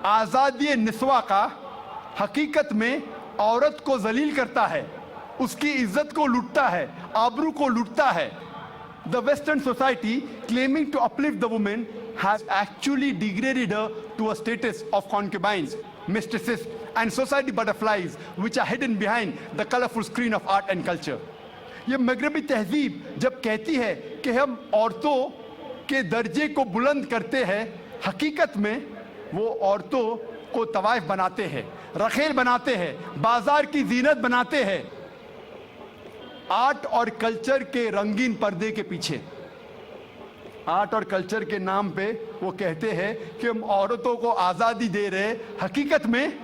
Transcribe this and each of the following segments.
आज़ादी निस्वा का हकीकत में औरत को जलील करता है, उसकी इज्जत को लूटता है, आबरू को लूटता है। The Western society claiming to uplift the woman has actually degraded her to a status of concubines, mistresses and society butterflies which are hidden behind the colorful screen of art and culture. ये मगरबी तहजीब जब कहती है कि हम औरतों के दर्जे को बुलंद करते हैं, हकीकत में वो औरतों को तवाइफ बनाते हैं, रखेल बनाते हैं, बाजार की जीनत बनाते हैं, आर्ट और कल्चर के रंगीन पर्दे के पीछे। आर्ट और कल्चर के नाम पे वो कहते हैं कि हम औरतों को आज़ादी दे रहे, हकीकत में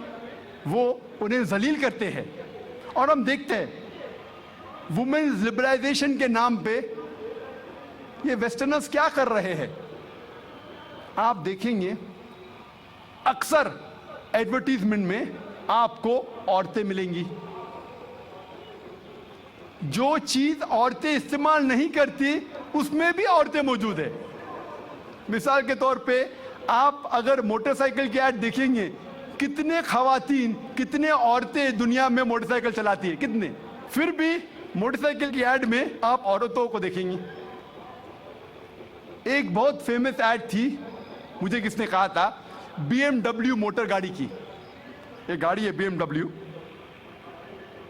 वो उन्हें जलील करते हैं। और हम देखते हैं वुमेन्स लिबरलाइजेशन के नाम पे ये वेस्टर्नर्स क्या कर रहे हैं। आप देखेंगे अक्सर एडवर्टीजमेंट में आपको औरतें मिलेंगी। जो चीज औरतें इस्तेमाल नहीं करती उसमें भी औरतें मौजूद है। मिसाल के तौर पे आप अगर मोटरसाइकिल की ऐड देखेंगे, कितने खवातीन, कितने औरतें दुनिया में मोटरसाइकिल चलाती है, कितने, फिर भी मोटरसाइकिल की ऐड में आप औरतों को देखेंगे। एक बहुत फेमस ऐड थी, मुझे किसने कहा था, BMW मोटर गाड़ी की। एक गाड़ी है BMW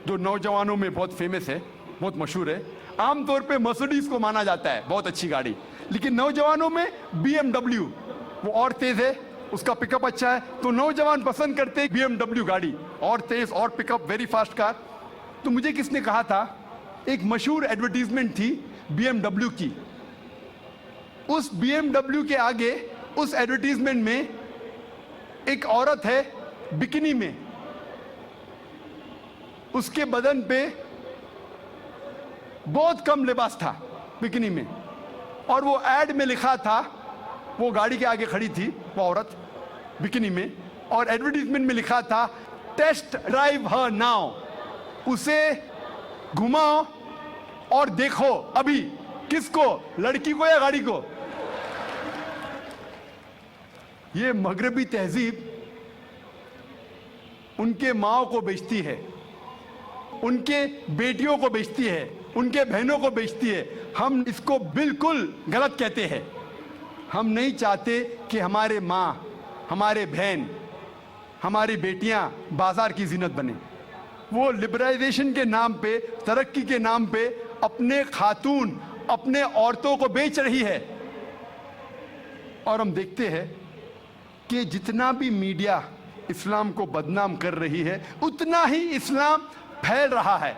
जो नौजवानों में बहुत फेमस है, बहुत मशहूर है। आमतौर पे मर्सिडीज को माना जाता है बहुत अच्छी गाड़ी, लेकिन नौजवानों में BMW वो और तेज है, उसका पिकअप अच्छा है, तो नौजवान पसंद करते हैं BMW गाड़ी, और तेज और पिकअप, वेरी फास्ट कार। तो मुझे किसने कहा था, एक मशहूर एडवर्टीजमेंट थी BMW की। उस BMW के आगे उस एडवर्टीजमेंट में एक औरत है बिकिनी में, उसके बदन पे बहुत कम लिबास था बिकिनी में, और वो ऐड में लिखा था, वो गाड़ी के आगे खड़ी थी वो औरत बिकिनी में, और एडवर्टीजमेंट में लिखा था टेस्ट ड्राइव हर नाउ, उसे घुमाओ और देखो अभी, किसको, लड़की को या गाड़ी को। ये मगरबी तहजीब उनके माओ को बेचती है, उनके बेटियों को बेचती है, उनके बहनों को बेचती है। हम इसको बिल्कुल गलत कहते हैं। हम नहीं चाहते कि हमारे माँ, हमारे बहन, हमारी बेटियां बाजार की जीनत बने। वो लिबरलाइजेशन के नाम पे, तरक्की के नाम पे अपने खातून, अपने औरतों को बेच रही है। और हम देखते हैं कि जितना भी मीडिया इस्लाम को बदनाम कर रही है, उतना ही इस्लाम फैल रहा है।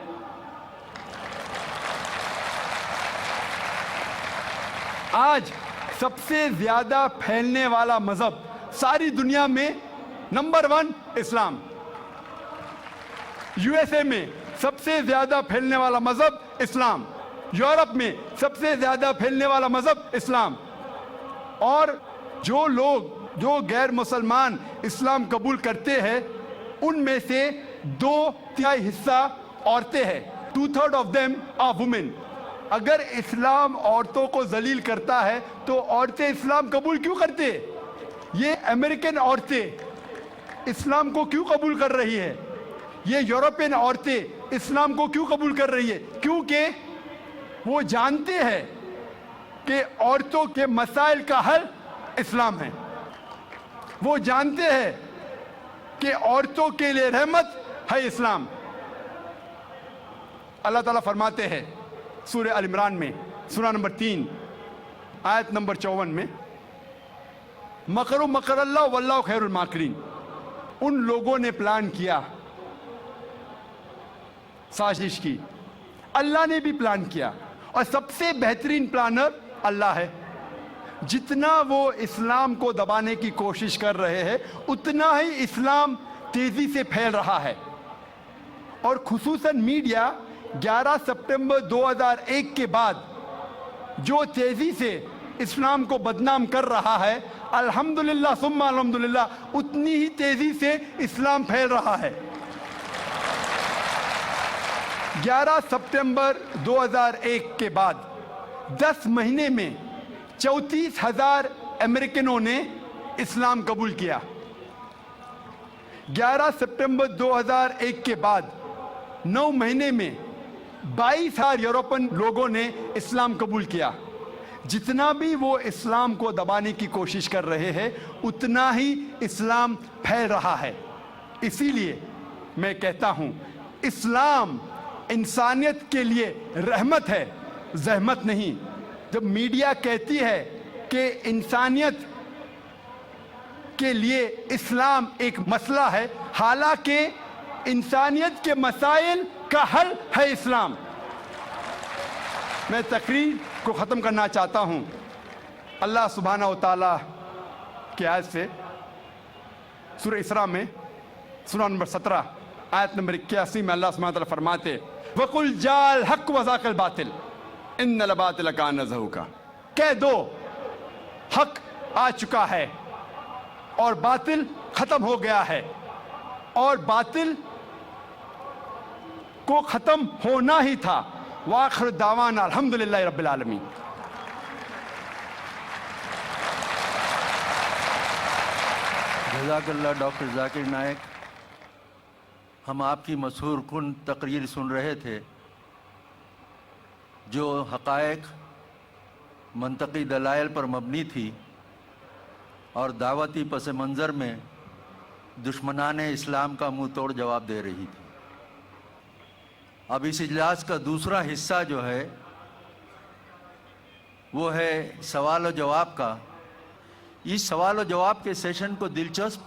आज सबसे ज्यादा फैलने वाला मजहब सारी दुनिया में नंबर 1 इस्लाम। यूएसए में सबसे ज्यादा फैलने वाला मजहब इस्लाम, यूरोप में सबसे ज्यादा फैलने वाला मजहब इस्लाम। और जो लोग, जो गैर मुसलमान इस्लाम कबूल करते हैं, उनमें से 2/3 हिस्सा औरतें हैं। 2/3 ऑफ देम आर वुमेन। अगर इस्लाम औरतों को जलील करता है तो औरतें इस्लाम कबूल क्यों करते? ये अमेरिकन औरतें इस्लाम को क्यों कबूल कर रही है? ये यूरोपियन औरतें इस्लाम को क्यों कबूल कर रही है? क्योंकि वो जानते हैं कि औरतों के मसाइल का हल इस्लाम है। वो जानते हैं कि औरतों के लिए रहमत है इस्लाम। अल्लाह ताला फरमाते हैं सूरह अल इमरान में, सूरह नंबर 3 आयत नंबर 54 में, मकरो मकर अल्लाह वल्लाहु खैरुल माकिरीन। उन लोगों ने प्लान किया, साजिश की, अल्लाह ने भी प्लान किया, और सबसे बेहतरीन प्लानर अल्लाह है। जितना वो इस्लाम को दबाने की कोशिश कर रहे हैं, उतना ही इस्लाम तेजी से फैल रहा है। और खुसूसन मीडिया 11 सितंबर 2001 के बाद जो तेजी से इस्लाम को बदनाम कर रहा है, अल्हम्दुलिल्लाह सुम्मा अल्हम्दुलिल्लाह, उतनी ही तेजी से इस्लाम फैल रहा है। 11 सितंबर 2001 के बाद 10 महीने में 34,000 अमेरिकनों ने इस्लाम कबूल किया। 11 सितंबर 2001 के बाद 9 महीने में 22,000 यूरोपियन लोगों ने इस्लाम कबूल किया। जितना भी वो इस्लाम को दबाने की कोशिश कर रहे हैं, उतना ही इस्लाम फैल रहा है। इसीलिए मैं कहता हूं, इस्लाम इंसानियत के लिए रहमत है, जहमत नहीं। जब मीडिया कहती है कि इंसानियत के लिए इस्लाम एक मसला है, हालांकि इंसानियत के मसाइल का हल है इस्लाम। मैं तकरीर को ख़त्म करना चाहता हूँ। अल्लाह सुब्हानहू व तआला की आयत से सूरह इसरा में सूरह नंबर 17 आयत नंबर 81 में अल्लाह सुब्हानहू व तआला फरमाते, वकुल जाल हक व ज़ाक़ल बातिल इन्नल बातिल कान ज़हूक़ा। कह दो हक आ चुका है और बातिल खत्म हो गया है, और बातिल को खत्म होना ही था। वाखिर दावाना अल्हम्दुलिल्लाहि रब्बिल आलमीन। जज़ाकल्लाह डॉक्टर जाकिर नायक। हम आपकी मशहूर कुन तकरीर सुन रहे थे जो हक़ाइक़ मंतकी दलाइल पर मबनी थी और दावती पस मंज़र में दुश्मनान इस्लाम का मुँह तोड़ जवाब दे रही थी। अब इस इजलास का दूसरा हिस्सा जो है वो है सवाल और जवाब का। इस सवाल और जवाब के सेशन को दिलचस्प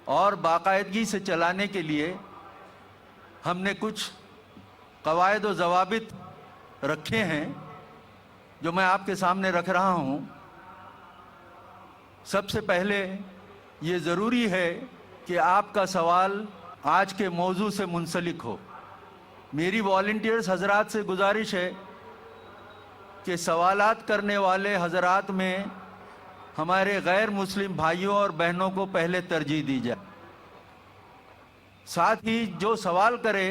और बाकायदगी से चलाने के लिए हमने कुछ कवायद व ज़वाबित रखे हैं जो मैं आपके सामने रख रहा हूँ। सबसे पहले ये ज़रूरी है कि आपका सवाल आज के मौजू से मुंसलिक हो। मेरी वॉलंटियर्स हजरात से गुजारिश है कि सवालात करने वाले हजरात में हमारे गैर मुस्लिम भाइयों और बहनों को पहले तरजीह दी जाए। साथ ही जो सवाल करे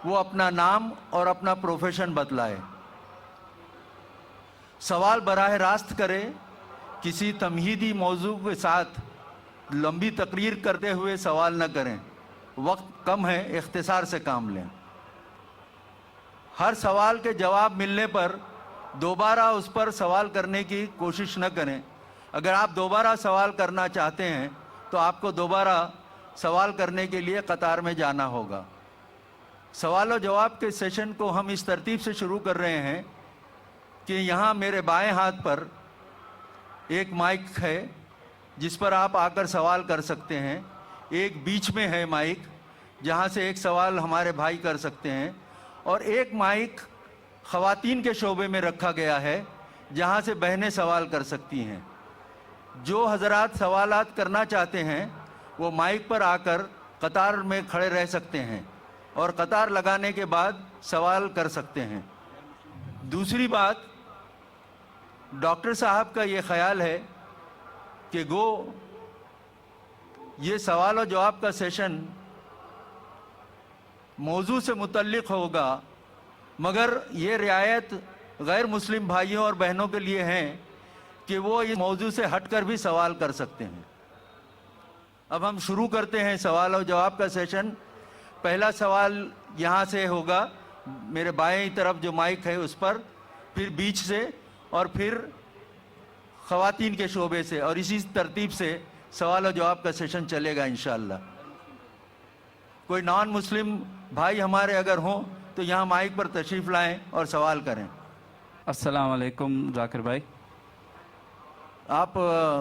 वो अपना नाम और अपना प्रोफेशन बतलाए। सवाल बराह रास्त करे, किसी तमहीदी मौजू के साथ लंबी तकरीर करते हुए सवाल न करें। वक्त कम है, इख्तिसार से काम लें। हर सवाल के जवाब मिलने पर दोबारा उस पर सवाल करने की कोशिश न करें। अगर आप दोबारा सवाल करना चाहते हैं तो आपको दोबारा सवाल करने के लिए कतार में जाना होगा। सवाल और जवाब के सेशन को हम इस तरतीब से शुरू कर रहे हैं कि यहाँ मेरे बाएं हाथ पर एक माइक है जिस पर आप आकर सवाल कर सकते हैं। एक बीच में है माइक जहाँ से एक सवाल हमारे भाई कर सकते हैं, और एक माइक ख़वातीन के शोबे में रखा गया है जहाँ से बहनें सवाल कर सकती हैं। जो हजरात सवालात करना चाहते हैं वो माइक पर आकर कतार में खड़े रह सकते हैं और कतार लगाने के बाद सवाल कर सकते हैं। दूसरी बात, डॉक्टर साहब का ये ख्याल है कि ये सवाल और जवाब का सेशन मौजू से मुतल्लिक़ होगा, मगर ये रियायत गैर मुस्लिम भाइयों और बहनों के लिए है कि वो इस मौजू से हटकर भी सवाल कर सकते हैं। अब हम शुरू करते हैं सवाल और जवाब का सेशन। पहला सवाल यहाँ से होगा, मेरे बाएं तरफ जो माइक है उस पर, फिर बीच से, और फिर ख़वातीन के शोबे से, और इसी तरतीब से सवाल और जवाब का सेशन चलेगा इंशाअल्लाह। कोई नॉन मुस्लिम भाई हमारे अगर हों तो यहाँ माइक पर तशरीफ़ लाएं और सवाल करें। अस्सलाम वालेकुम जाकिर भाई। आप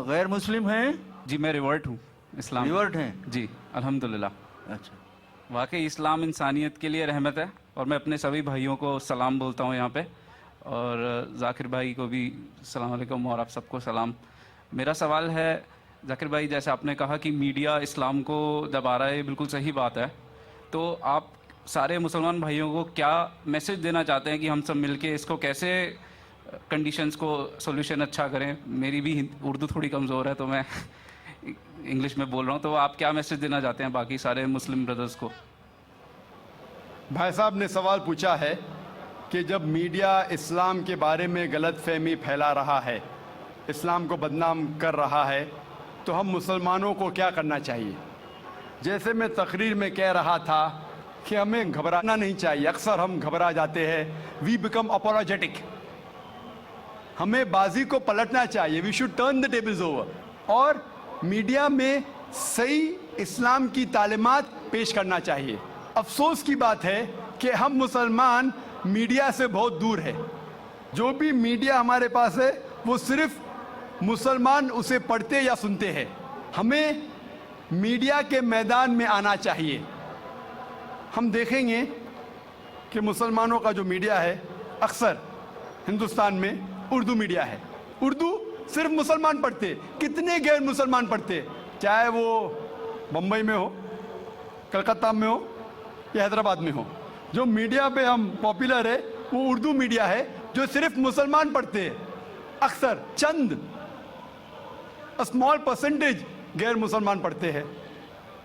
गैर मुस्लिम हैं? जी मैं रिवर्ट हूँ, इस्लाम रिवर्ट हैं जी, अल्हम्दुलिल्लाह। अच्छा, वाकई इस्लाम इंसानियत के लिए रहमत है, और मैं अपने सभी भाइयों को सलाम बोलता हूँ यहाँ पे, और जाकिर भाई को भी अस्सलाम वालेकुम, और आप सबको सलाम। मेरा सवाल है जाकिर भाई, जैसे आपने कहा कि मीडिया इस्लाम को दबा रहा है, बिल्कुल सही बात है, तो आप सारे मुसलमान भाइयों को क्या मैसेज देना चाहते हैं कि हम सब मिलके इसको कैसे कंडीशंस को सॉल्यूशन अच्छा करें? मेरी भी उर्दू थोड़ी कमज़ोर है तो मैं इंग्लिश में बोल रहा हूँ, तो आप क्या मैसेज देना चाहते हैं बाकी सारे मुस्लिम ब्रदर्स को? भाई साहब ने सवाल पूछा है कि जब मीडिया इस्लाम के बारे में गलत फहमी फैला रहा है, इस्लाम को बदनाम कर रहा है, तो हम मुसलमानों को क्या करना चाहिए? जैसे मैं तकरीर में कह रहा था कि हमें घबराना नहीं चाहिए। अक्सर हम घबरा जाते हैं, वी बिकम अपोलोजेटिक। हमें बाजी को पलटना चाहिए, we should turn the tables over, और मीडिया में सही इस्लाम की तालीमात पेश करना चाहिए। अफसोस की बात है कि हम मुसलमान मीडिया से बहुत दूर है। जो भी मीडिया हमारे पास है वो सिर्फ मुसलमान उसे पढ़ते या सुनते हैं। हमें मीडिया के मैदान में आना चाहिए। हम देखेंगे कि मुसलमानों का जो मीडिया है अक्सर हिंदुस्तान में उर्दू मीडिया है। उर्दू सिर्फ मुसलमान पढ़ते, कितने गैर मुसलमान पढ़ते, चाहे वो बम्बई में हो, कलकत्ता में हो या हैदराबाद में हो। जो मीडिया पे हम पॉपुलर है वो उर्दू मीडिया है जो सिर्फ मुसलमान पढ़ते हैं। अक्सर चंद स्मॉल परसेंटेज गैर मुसलमान पढ़ते हैं।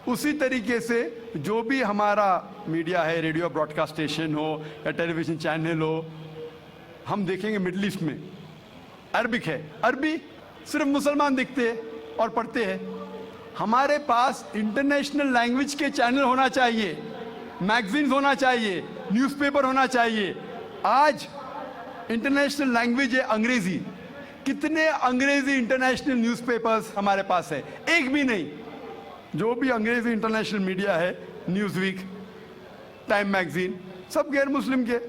उसी तरीके से जो भी हमारा मीडिया है, रेडियो ब्रॉडकास्ट स्टेशन हो या टेलीविज़न चैनल हो, हम देखेंगे मिडल ईस्ट में अरबिक है, अरबी सिर्फ मुसलमान दिखते हैं और पढ़ते हैं। हमारे पास इंटरनेशनल लैंग्वेज के चैनल होना चाहिए, मैगजीन्स होना चाहिए, न्यूज़पेपर होना चाहिए। आज इंटरनेशनल लैंग्वेज है अंग्रेजी। कितने अंग्रेजी इंटरनेशनल न्यूज़पेपर्स हमारे पास है? एक भी नहीं। जो भी अंग्रेजी इंटरनेशनल मीडिया है, न्यूज़ वीक, टाइम मैगजीन, सब गैर मुस्लिम के।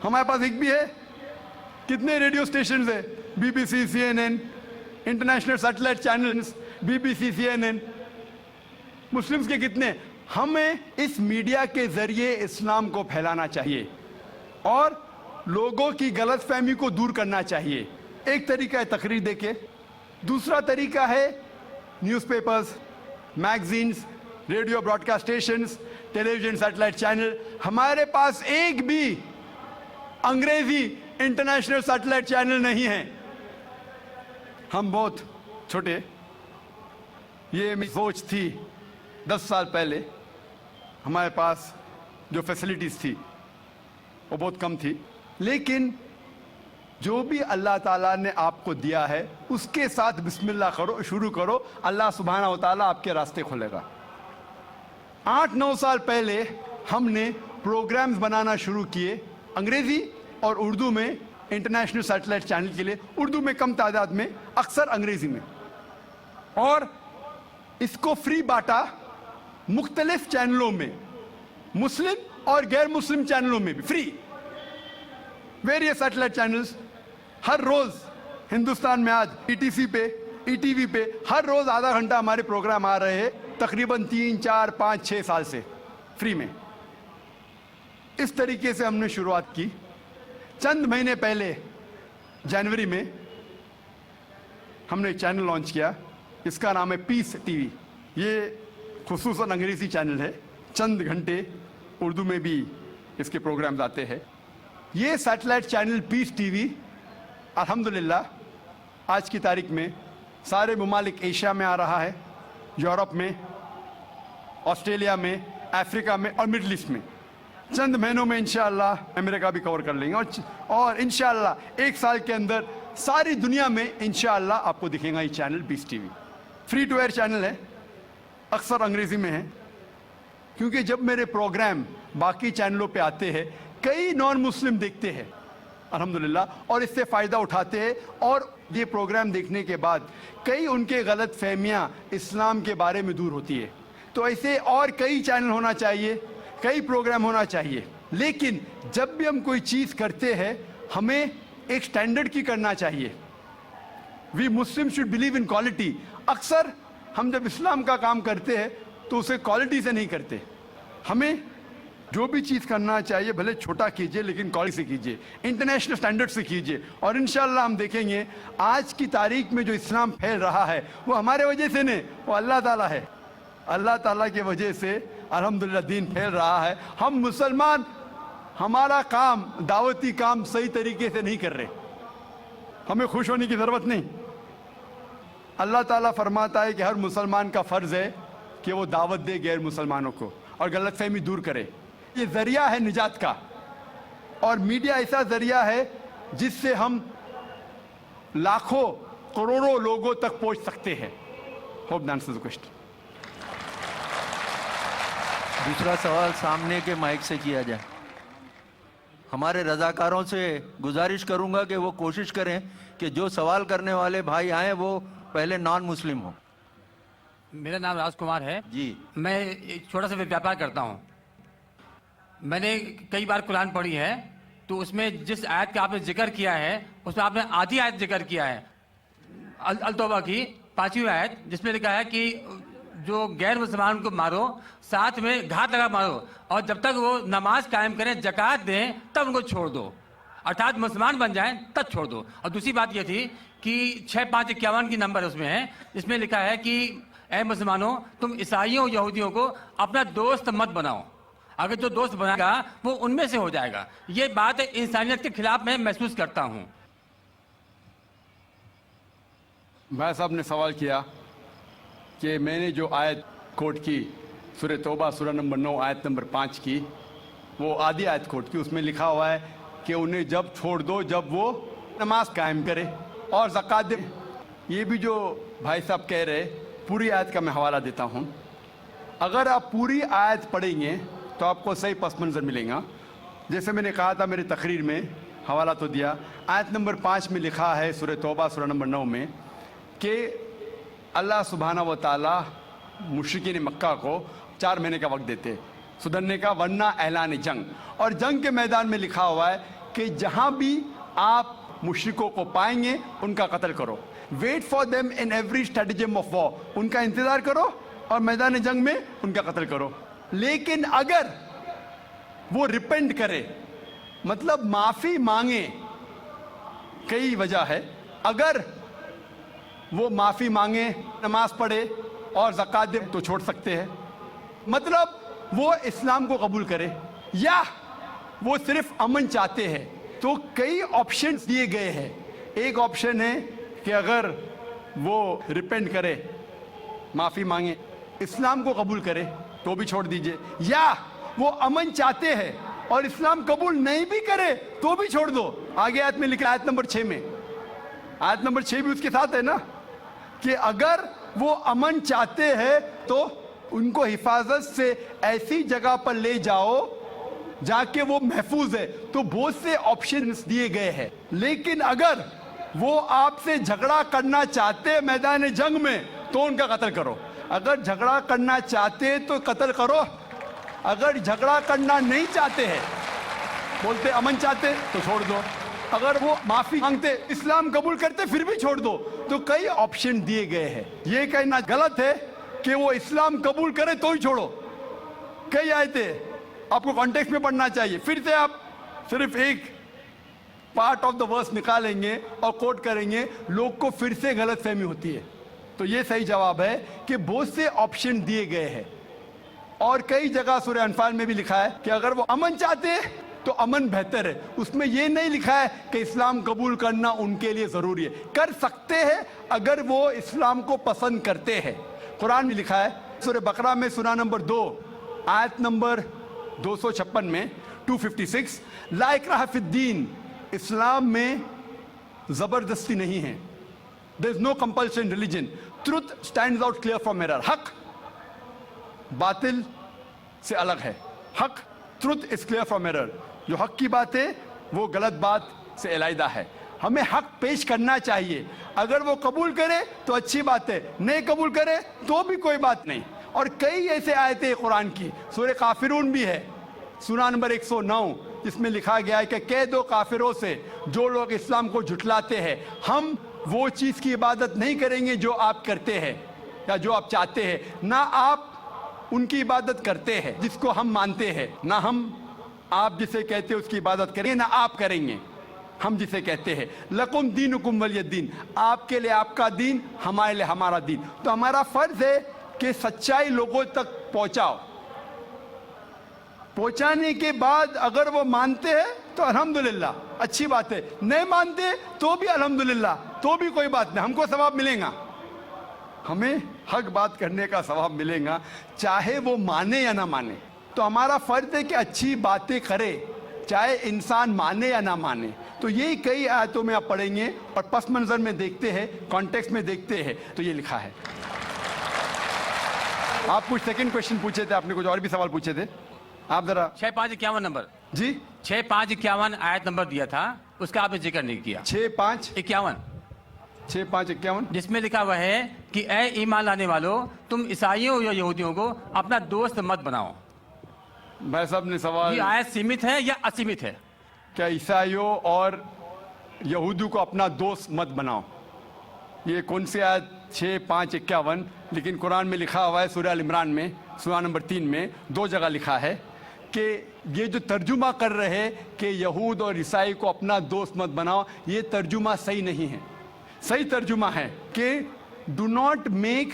हमारे पास एक भी है? कितने रेडियो स्टेशन है? BBC, CNN, international satellite channels, BBC, CNN, Muslims के कितने? हमें इस मीडिया के जरिए इस्लाम को फैलाना चाहिए और लोगों की गलतफहमी को दूर करना चाहिए। एक तरीका है तकरीर देके, दूसरा तरीका है newspapers, magazines, radio broadcast stations, television satellite channel. हमारे पास एक भी अंग्रेजी इंटरनेशनल सैटेलाइट चैनल नहीं है। हम बहुत छोटे, ये मेरी सोच थी 10 साल पहले। हमारे पास जो फैसिलिटीज़ थी वो बहुत कम थी, लेकिन जो भी अल्लाह ताला ने आपको दिया है उसके साथ बिस्मिल्लाह करो, शुरू करो, अल्लाह सुब्हानहू व तआला आपके रास्ते खोलेगा। 8-9 साल पहले हमने प्रोग्राम्स बनाना शुरू किए अंग्रेज़ी और उर्दू में इंटरनेशनल सैटेलाइट चैनल के लिए। उर्दू में कम तादाद में, अक्सर अंग्रेज़ी में, और इसको फ्री बांटा मुख्तलिफ चैनलों में, मुस्लिम और गैर मुस्लिम चैनलों में भी फ्री। वेरियस सैटेलाइट चैनल्स हर रोज़ हिंदुस्तान में आज ETC पे, ETV पे हर रोज़ आधा घंटा हमारे प्रोग्राम आ रहे हैं, तकरीबन 3, 4, 5, 6 साल से फ्री में। इस तरीके से हमने शुरुआत की। चंद महीने पहले जनवरी में हमने एक चैनल लॉन्च किया, इसका नाम है पीस TV। ये खुसूसन अंग्रेज़ी चैनल है, चंद घंटे उर्दू में भी इसके प्रोग्राम्स आते हैं। ये सैटेलाइट चैनल पीस TV अल्हम्दुलिल्लाह आज की तारीख में सारे ममालिक एशिया में आ रहा है, यूरोप में, ऑस्ट्रेलिया में, अफ्रीका में और मिडल ईस्ट में। चंद महीनों में इंशाअल्लाह अमेरिका भी कवर कर लेंगे और इंशाअल्लाह 1 साल के अंदर सारी दुनिया में इंशाअल्लाह आपको दिखेगा ये channel Peace TV। Free to air channel है, अक्सर अंग्रेज़ी में है, क्योंकि जब मेरे प्रोग्राम बाकी चैनलों पे आते हैं कई नॉन मुस्लिम देखते हैं अल्हम्दुलिल्लाह, और इससे फ़ायदा उठाते हैं। और ये प्रोग्राम देखने के बाद कई उनके गलत फहमियाँ इस्लाम के बारे में दूर होती है। तो ऐसे और कई चैनल होना चाहिए, कई प्रोग्राम होना चाहिए। लेकिन जब भी हम कोई चीज़ करते हैं हमें एक स्टैंडर्ड की करना चाहिए। We Muslim should believe in quality. अक्सर हम जब इस्लाम का काम करते हैं तो उसे क्वालिटी से नहीं करते। हमें जो भी चीज़ करना चाहिए भले छोटा कीजिए लेकिन क्वालिटी से कीजिए, इंटरनेशनल स्टैंडर्ड से कीजिए। और इंशाअल्लाह हम देखेंगे आज की तारीख में जो इस्लाम फैल रहा है वो हमारे वजह से नहीं, वो अल्लाह ताला है। अल्लाह ताला के वजह से अल्हम्दुलिल्लाह दीन फैल रहा है। हम मुसलमान हमारा काम, दावती काम सही तरीके से नहीं कर रहे, हमें खुश होने की ज़रूरत नहीं। अल्लाह ताला फरमाता है कि हर मुसलमान का फ़र्ज़ है कि वो दावत दे गैर मुसलमानों को और गलतफहमी दूर करे। ये ज़रिया है निजात का, और मीडिया ऐसा ज़रिया है जिससे हम लाखों करोड़ों लोगों तक पहुंच सकते हैं। Hope the answers the question. दूसरा सवाल सामने के माइक से किया जाए। हमारे रजाकारों से गुजारिश करूंगा कि वो कोशिश करें कि जो सवाल करने वाले भाई आए वो पहले नॉन मुस्लिम हो। मेरा नाम राजकुमार है जी। मैं एक छोटा सा व्यापार करता हूँ। मैंने कई बार कुरान पढ़ी है, तो उसमें जिस आयत का आपने जिक्र किया है उसमें आपने आधी आयत जिक्र किया है, अल तौबा की 5वीं आयत, जिसमें लिखा है कि जो गैर मुसलमान को मारो, साथ में घात लगा मारो, और जब तक वो नमाज कायम करें, जकात दें, तब उनको छोड़ दो, अर्थात मुसलमान बन जाएं तब छोड़ दो। और दूसरी बात ये थी कि 6551 की नंबर उसमें है, जिसमें लिखा है कि ऐ मुसलमानों, तुम ईसाइयों यहूदियों को अपना दोस्त मत बनाओ, अगर जो दोस्त बनाएगा वो उनमें से हो जाएगा। ये बात इंसानियत के खिलाफ मैं महसूस करता हूँ। भाई साहब ने सवाल किया कि मैंने जो आयत कोट की सूरह तौबा सूरह नंबर 9 आयत नंबर 5 की, वो आधी आयत कोट की, उसमें लिखा हुआ है कि उन्हें जब छोड़ दो जब वो नमाज कायम करे और ज़कात दे। ये भी जो भाई साहब कह रहे, पूरी आयत का मैं हवाला देता हूँ। अगर आप पूरी आयत पढ़ेंगे तो आपको सही पस मंज़र मिलेगा। जैसे मैंने कहा था मेरी तकरीर में, हवाला तो दिया, आयत नंबर 5 में लिखा है सूरह तौबा सूरह नंबर 9 में कि अल्लाह सुब्हाना व ताला मुशरिकीन मक्का को 4 महीने का वक्त देते सुधरने का, वरना ऐलान जंग। और जंग के मैदान में लिखा हुआ है कि जहाँ भी आप मुशरिकों को पाएंगे उनका कत्ल करो। Wait for them in every stratagem of war, उनका इंतज़ार करो और मैदान जंग में उनका कत्ल करो। लेकिन अगर वो रिपेंट करे, मतलब माफ़ी मांगे, कई वजह है, अगर वो माफ़ी मांगे, नमाज पढ़े और ज़कात दे तो छोड़ सकते हैं। मतलब वो इस्लाम को कबूल करे या वो सिर्फ अमन चाहते हैं, तो कई ऑप्शंस दिए गए हैं। एक ऑप्शन है कि अगर वो रिपेंट करे, माफ़ी मांगे, इस्लाम को कबूल करे तो भी छोड़ दीजिए, या वो अमन चाहते हैं और इस्लाम कबूल नहीं भी करे तो भी छोड़ दो। आगे आयत में लिखा, आयत नंबर 6 में, आयत नंबर 6 भी उसके साथ है ना, कि अगर वो अमन चाहते हैं तो उनको हिफाजत से ऐसी जगह पर ले जाओ जाके वो महफूज है। तो बहुत से ऑप्शंस दिए गए हैं। लेकिन अगर वो आपसे झगड़ा करना चाहते मैदान जंग में तो उनका कत्ल करो। अगर झगड़ा करना चाहते तो कत्ल करो, अगर झगड़ा करना नहीं चाहते हैं, बोलते अमन चाहते तो छोड़ दो, अगर वो माफी मांगते, इस्लाम कबूल करते फिर भी छोड़ दो। तो कई ऑप्शन दिए गए हैं। ये कहना गलत है कि वो इस्लाम कबूल करे तो ही छोड़ो। कई आयतें आपको कॉन्टेक्स्ट में पढ़ना चाहिए। फिर से आप सिर्फ एक पार्ट ऑफ द वर्स निकालेंगे और कोट करेंगे, लोग को फिर से गलत फहमी होती है। तो ये सही जवाब है कि बहुत से ऑप्शन दिए गए हैं। और कई जगह सूरह अनफाल में भी लिखा है कि अगर वो अमन चाहते हैं तो अमन बेहतर है। उसमें ये नहीं लिखा है कि इस्लाम कबूल करना उनके लिए ज़रूरी है। कर सकते हैं अगर वो इस्लाम को पसंद करते हैं। कुरान में लिखा है सूरह बकरा में सूरह नंबर 2 आयत नंबर 256 में 256, ला इक्राह फिद्दीन, इस्लाम में ज़बरदस्ती नहीं है। There is no compulsion religion, truth stands out clear from error. हक बातिल से अलग है। हक, truth is clear from error. जो हक की बात है वो गलत बात से अलहदा है। हमें हक पेश करना चाहिए। अगर वो कबूल करे तो अच्छी बात है, नहीं कबूल करे तो भी कोई बात नहीं। और कई ऐसे आयतें कुरान की, सूरह काफिरून भी है, सूरह नंबर 109, जिसमें लिखा गया है कि कह दो काफिरों से जो लोग इस्लाम को झुटलाते हैं, हम वो चीज़ की इबादत नहीं करेंगे जो आप करते हैं या जो आप चाहते हैं, ना आप उनकी इबादत करते हैं जिसको हम मानते हैं, ना हम आप जिसे कहते हैं उसकी इबादत करेंगे, ना आप करेंगे हम जिसे कहते हैं। लकुम दीनुकुम वलियद्दीन, आपके लिए आपका दीन, हमारे लिए हमारा दीन। तो हमारा फर्ज है कि सच्चाई लोगों तक पहुंचाओ। पहुंचाने के बाद अगर वो मानते हैं तो अल्हम्दुलिल्लाह, अच्छी बात है। नहीं मानते तो भी अल्हम्दुलिल्लाह, तो भी कोई बात नहीं, हमको सवाब मिलेगा। हमें हक बात करने का सवाब मिलेगा, चाहे वो माने या ना माने। तो हमारा फर्ज है कि अच्छी बातें करे, चाहे इंसान माने या ना माने। तो यही कई आयतों में आप पढ़ेंगे और पस मंजर में देखते हैं, कॉन्टेक्स्ट में देखते हैं, तो ये लिखा है। आप कुछ सेकंड क्वेश्चन पूछे थे, आपने कुछ और भी सवाल पूछे थे, आप जरा 6551 नंबर जी 6551 आयत नंबर दिया था, उसका आपने जिक्र नहीं किया। 6551 जिसमें लिखा हुआ है कि ए ईमान लाने वालों, तुम ईसाइयों या यहूदियों को अपना दोस्त मत बनाओ। भाई साहब ने सवाल, ये आयत सीमित है या असीमित है? क्या ईसाइयों और यहूदियों को अपना दोस्त मत बनाओ, ये कौन सी आयत? 6551, लेकिन कुरान में लिखा हुआ है सूरह अल इमरान में सूरह नंबर 3 में 2 जगह लिखा है कि ये जो तर्जुमा कर रहे हैं कि यहूद और ईसाई को अपना दोस्त मत बनाओ, ये तर्जुमा सही नहीं है। सही तर्जुमा है कि do not make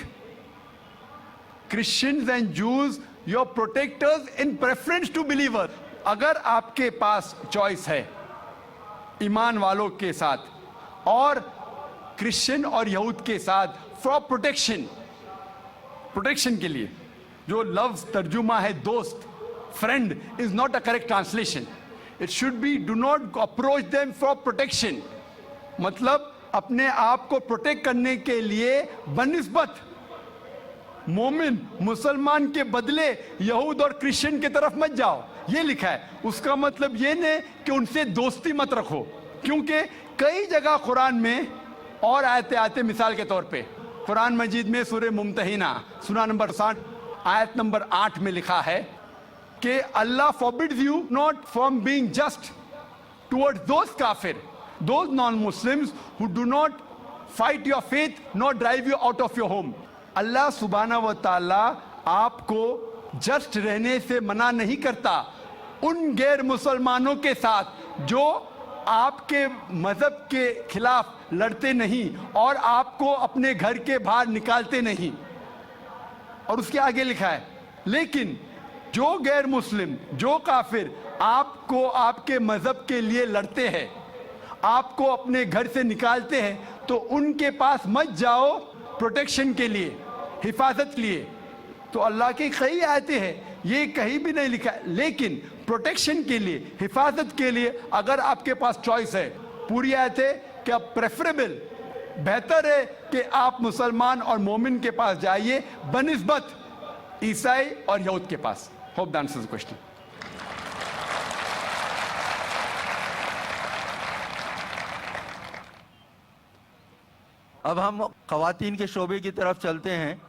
Christians and Jews your protectors in preference to believer. अगर आपके पास चॉइस है ईमान वालों के साथ और क्रिश्चियन और यहूद के साथ फॉर प्रोटेक्शन के लिए, जो लफ्ज तर्जुमा है दोस्त, friend is not a correct translation. It should be do not approach them for protection, मतलब अपने आप को प्रोटेक्ट करने के लिए बनिस्बत मोमिन मुसलमान के बदले यहूद और क्रिश्चियन की तरफ मत जाओ, ये लिखा है। उसका मतलब ये नहीं कि उनसे दोस्ती मत रखो, क्योंकि कई जगह कुरान में और आयतें आते, मिसाल के तौर पे कुरान मजीद में सूरह मुम्तहिना सूरह नंबर 60 आयत नंबर 8 में लिखा है कि Allah forbids you not from being just towards those काफिर, those non Muslims who do not fight your faith not drive you out of your home. Allah सुब्हाना व तआला आपको जस्ट रहने से मना नहीं करता उन गैर मुसलमानों के साथ जो आपके मजहब के खिलाफ लड़ते नहीं और आपको अपने घर के बाहर निकालते नहीं। और उसके आगे लिखा है, लेकिन जो गैर मुस्लिम, जो काफिर आपको आपके मजहब के लिए लड़ते हैं, आपको अपने घर से निकालते हैं, तो उनके पास मत जाओ प्रोटेक्शन के लिए, हिफाजत के लिए। तो अल्लाह की कई आयतें हैं, ये कहीं भी नहीं लिखा है, लेकिन प्रोटेक्शन के लिए, हिफाजत के लिए अगर आपके पास चॉइस है, पूरी आयत है कि अब प्रेफरेबल, बेहतर है कि आप मुसलमान और मोमिन के पास जाइए बनिस्बत ईसाई और यहूद के पास। Hope that answers the question. अब हम खवातीन के शोबे की तरफ चलते हैं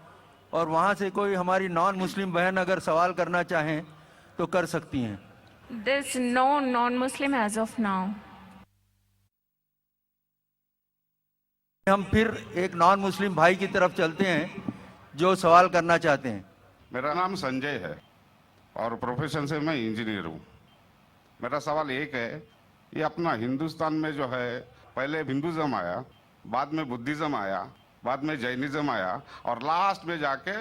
और वहाँ से कोई हमारी नॉन मुस्लिम बहन अगर सवाल करना चाहें तो कर सकती हैं। There's no non-Muslim as of now. हम फिर एक नॉन मुस्लिम भाई की तरफ चलते हैं जो सवाल करना चाहते हैं। मेरा नाम संजय है और प्रोफेशन से मैं इंजीनियर हूँ। मेरा सवाल एक है, ये अपना हिंदुस्तान में जो है, पहले हिंदुज़म आया, बाद में बुद्धिज़्म आया, बाद में जैनिज़्म आया और लास्ट में जाके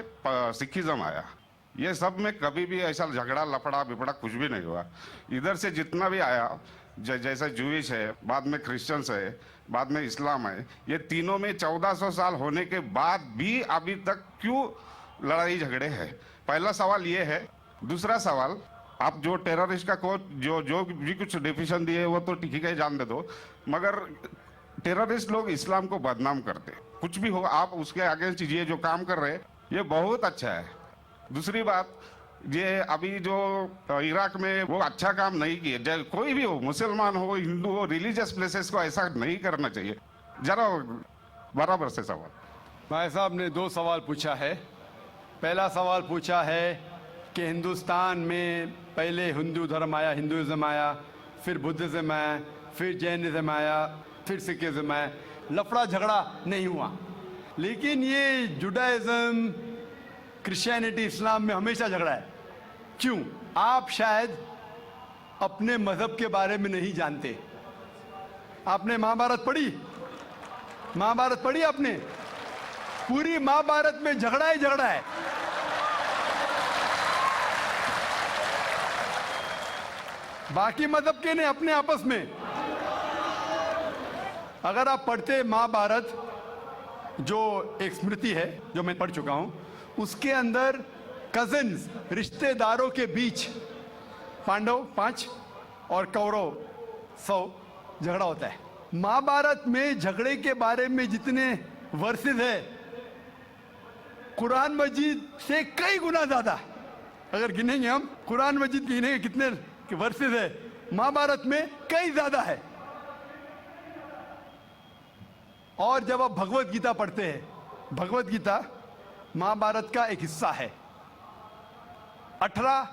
सिखिज़्म आया। ये सब में कभी भी ऐसा झगड़ा लफड़ा बिपड़ा कुछ भी नहीं हुआ। इधर से जितना भी आया, जैसे जूइश है, बाद में क्रिश्चियंस है, बाद में इस्लाम है, ये तीनों में 1400 साल होने के बाद भी अभी तक क्यों लड़ाई झगड़े हैं? पहला सवाल ये है। दूसरा सवाल, आप जो टेररिस्ट का जो भी कुछ डिफिनेशन दिए वो तो ठीक है, जान दे दो, मगर टेररिस्ट लोग इस्लाम को बदनाम करते, कुछ भी हो आप उसके अगेंस्ट ये जो काम कर रहे हैं ये बहुत अच्छा है। दूसरी बात, ये अभी जो इराक में वो अच्छा काम नहीं किए, कोई भी हो, मुसलमान हो, हिंदू हो, रिलीजियस प्लेसेस को ऐसा नहीं करना चाहिए। जरा बराबर से सवाल। भाई साहब ने 2 सवाल पूछा है। पहला सवाल पूछा है कि हिंदुस्तान में पहले हिंदू धर्म आया, हिंदुइज्म आया, फिर बुद्धिज्म आया, फिर जैनिज्म आया, फिर सिखिज्म आया, लफड़ा झगड़ा नहीं हुआ। लेकिन ये जुडाइज्म, क्रिश्चियनिटी, इस्लाम में हमेशा झगड़ा है। क्यों? आप शायद अपने मजहब के बारे में नहीं जानते। आपने महाभारत पढ़ी? महाभारत पढ़ी आपने? पूरी महाभारत में झगड़ा ही झगड़ा है। बाकी मजहब के नहीं, अपने आपस में। अगर आप पढ़ते महाभारत, जो एक स्मृति है जो मैं पढ़ चुका हूं, उसके अंदर कजिन्स, रिश्तेदारों के बीच पांडव 5 और कौरव 100 झगड़ा होता है। महाभारत में झगड़े के बारे में जितने वर्सेस है कुरान मजीद से कई गुना ज्यादा। अगर गिनेंगे हम, कुरान मजीद गिनेंगे कितने वर्सेस है, महाभारत में कई ज्यादा है। और जब आप भगवत गीता पढ़ते हैं, भगवत गीता महाभारत का एक हिस्सा है, 18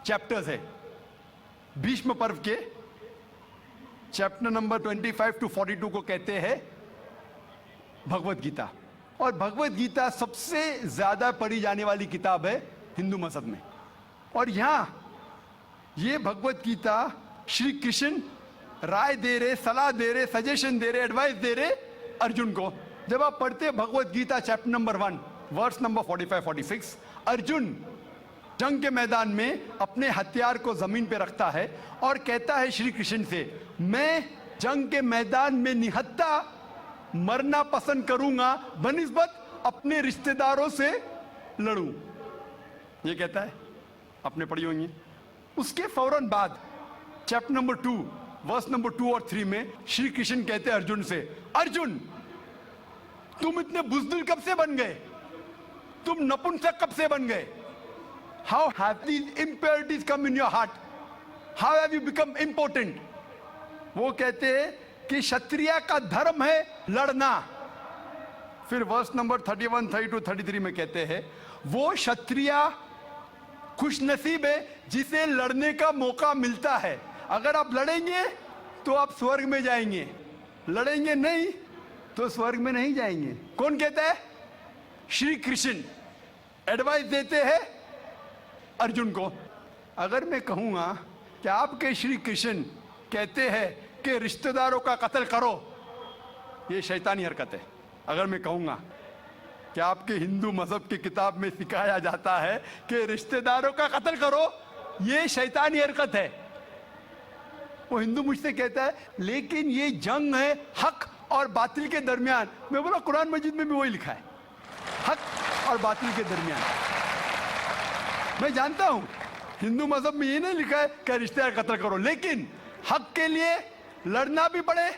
चैप्टर्स है। भीष्म पर्व के चैप्टर नंबर 25 to 42 को कहते हैं भगवत गीता। और भगवत गीता सबसे ज्यादा पढ़ी जाने वाली किताब है हिंदू मजहब में। और यहां ये भगवत गीता श्री कृष्ण राय दे रहे, सलाह दे रहे, सजेशन दे रहे, एडवाइस दे रहे अर्जुन को। जब आप पढ़ते हैं Bhagavad Gita chapter number 1 verse number 45-46, Arjun जंग के मैदान में अपने हथियार को जमीन पे रखता है और कहता है श्री कृष्ण से, मैं जंग के मैदान में निहत्था मरना पसंद करूंगा बनिस्बत अपने रिश्तेदारों से लड़ूं। ये कहता है, आपने पढ़ी होंगी। उसके फौरन बाद चैप्टर नंबर 2 वर्स नंबर 2 और 3 में श्री कृष्ण कहते हैं अर्जुन से, अर्जुन तुम इतने बुज़दिल कब से बन गए, तुम नपुंसक कब से बन गए? How have these impurities come in your heart? How have you become impotent? वो कहते हैं कि क्षत्रिय का धर्म है लड़ना। फिर वर्स नंबर 31, 32, 33 में कहते हैं, वो क्षत्रिय खुशनसीब है जिसे लड़ने का मौका मिलता है। अगर आप लड़ेंगे तो आप स्वर्ग में जाएंगे, लड़ेंगे नहीं तो स्वर्ग में नहीं जाएंगे। कौन कहता है? श्री कृष्ण एडवाइस देते हैं अर्जुन को। अगर मैं कहूंगा कि आपके श्री कृष्ण कहते हैं कि रिश्तेदारों का कत्ल करो, ये शैतानी हरकत है। अगर मैं कहूंगा कि आपके हिंदू मजहब की किताब में सिखाया जाता है कि रिश्तेदारों का कत्ल करो, ये शैतानी हरकत है। वो हिंदू मुझसे कहता है लेकिन ये जंग है हक और बातिल के दरमियान। मैं बोला कुरान मजीद में भी वही लिखा है, हक और बातिल के दरमियान। मैं जानता हूं हिंदू मजहब में ये नहीं लिखा है कि रिश्तेदार कत्ल करो, लेकिन हक के लिए लड़ना भी पड़े,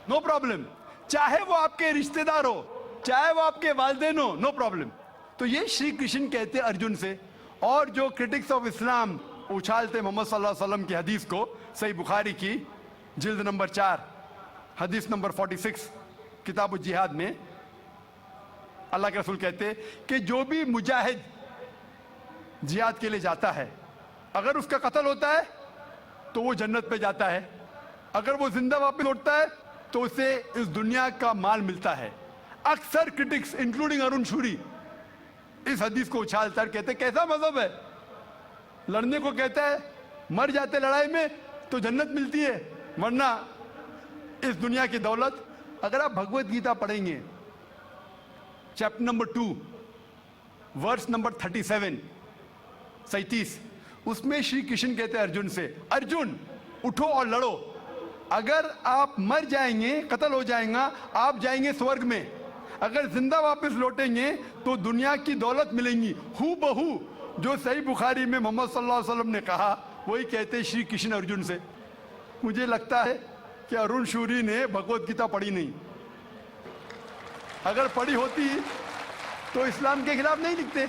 नो प्रॉब्लम। चाहे वो आपके रिश्तेदार हो, चाहे वो आपके वालिदैन हो, नो प्रॉब्लम। तो ये श्री कृष्ण कहते अर्जुन से। और जो क्रिटिक्स ऑफ इस्लाम उछालते मोहम्मद सल्लल्लाहु अलैहि वसल्लम की हदीस को, सही बुखारी की जिल्द नंबर 4 हदीस नंबर 46 किताब जिहाद में अल्लाह के रसूल कहते कि जो भी मुजाहिद जिहाद के लिए जाता है, अगर उसका कत्ल होता है तो वो जन्नत पे जाता है, अगर वो जिंदा वापस लौटता है तो उसे इस दुनिया का माल मिलता है। अक्सर क्रिटिक्स इंक्लूडिंग अरुण शूरी इस हदीस को उछालकर कहते कैसा मजहब है, लड़ने को कहता है, मर जाते लड़ाई में तो जन्नत मिलती है, वरना इस दुनिया की दौलत। अगर आप भगवत गीता पढ़ेंगे चैप्टर नंबर 2 वर्स नंबर 37, उसमें श्री कृष्ण कहते हैं अर्जुन से, अर्जुन उठो और लड़ो। अगर आप मर जाएंगे, कत्ल हो जाएगा, आप जाएंगे स्वर्ग में। अगर जिंदा वापस लौटेंगे तो दुनिया की दौलत मिलेंगी। हू बहू जो सही बुखारी में मोहम्मद सल्लल्लाहु अलैहि वसल्लम ने कहा, वही कहते श्री कृष्ण अर्जुन से। मुझे लगता है कि अरुण शूरी ने भगवत गीता पढ़ी नहीं। अगर पढ़ी होती तो इस्लाम के खिलाफ नहीं लिखते।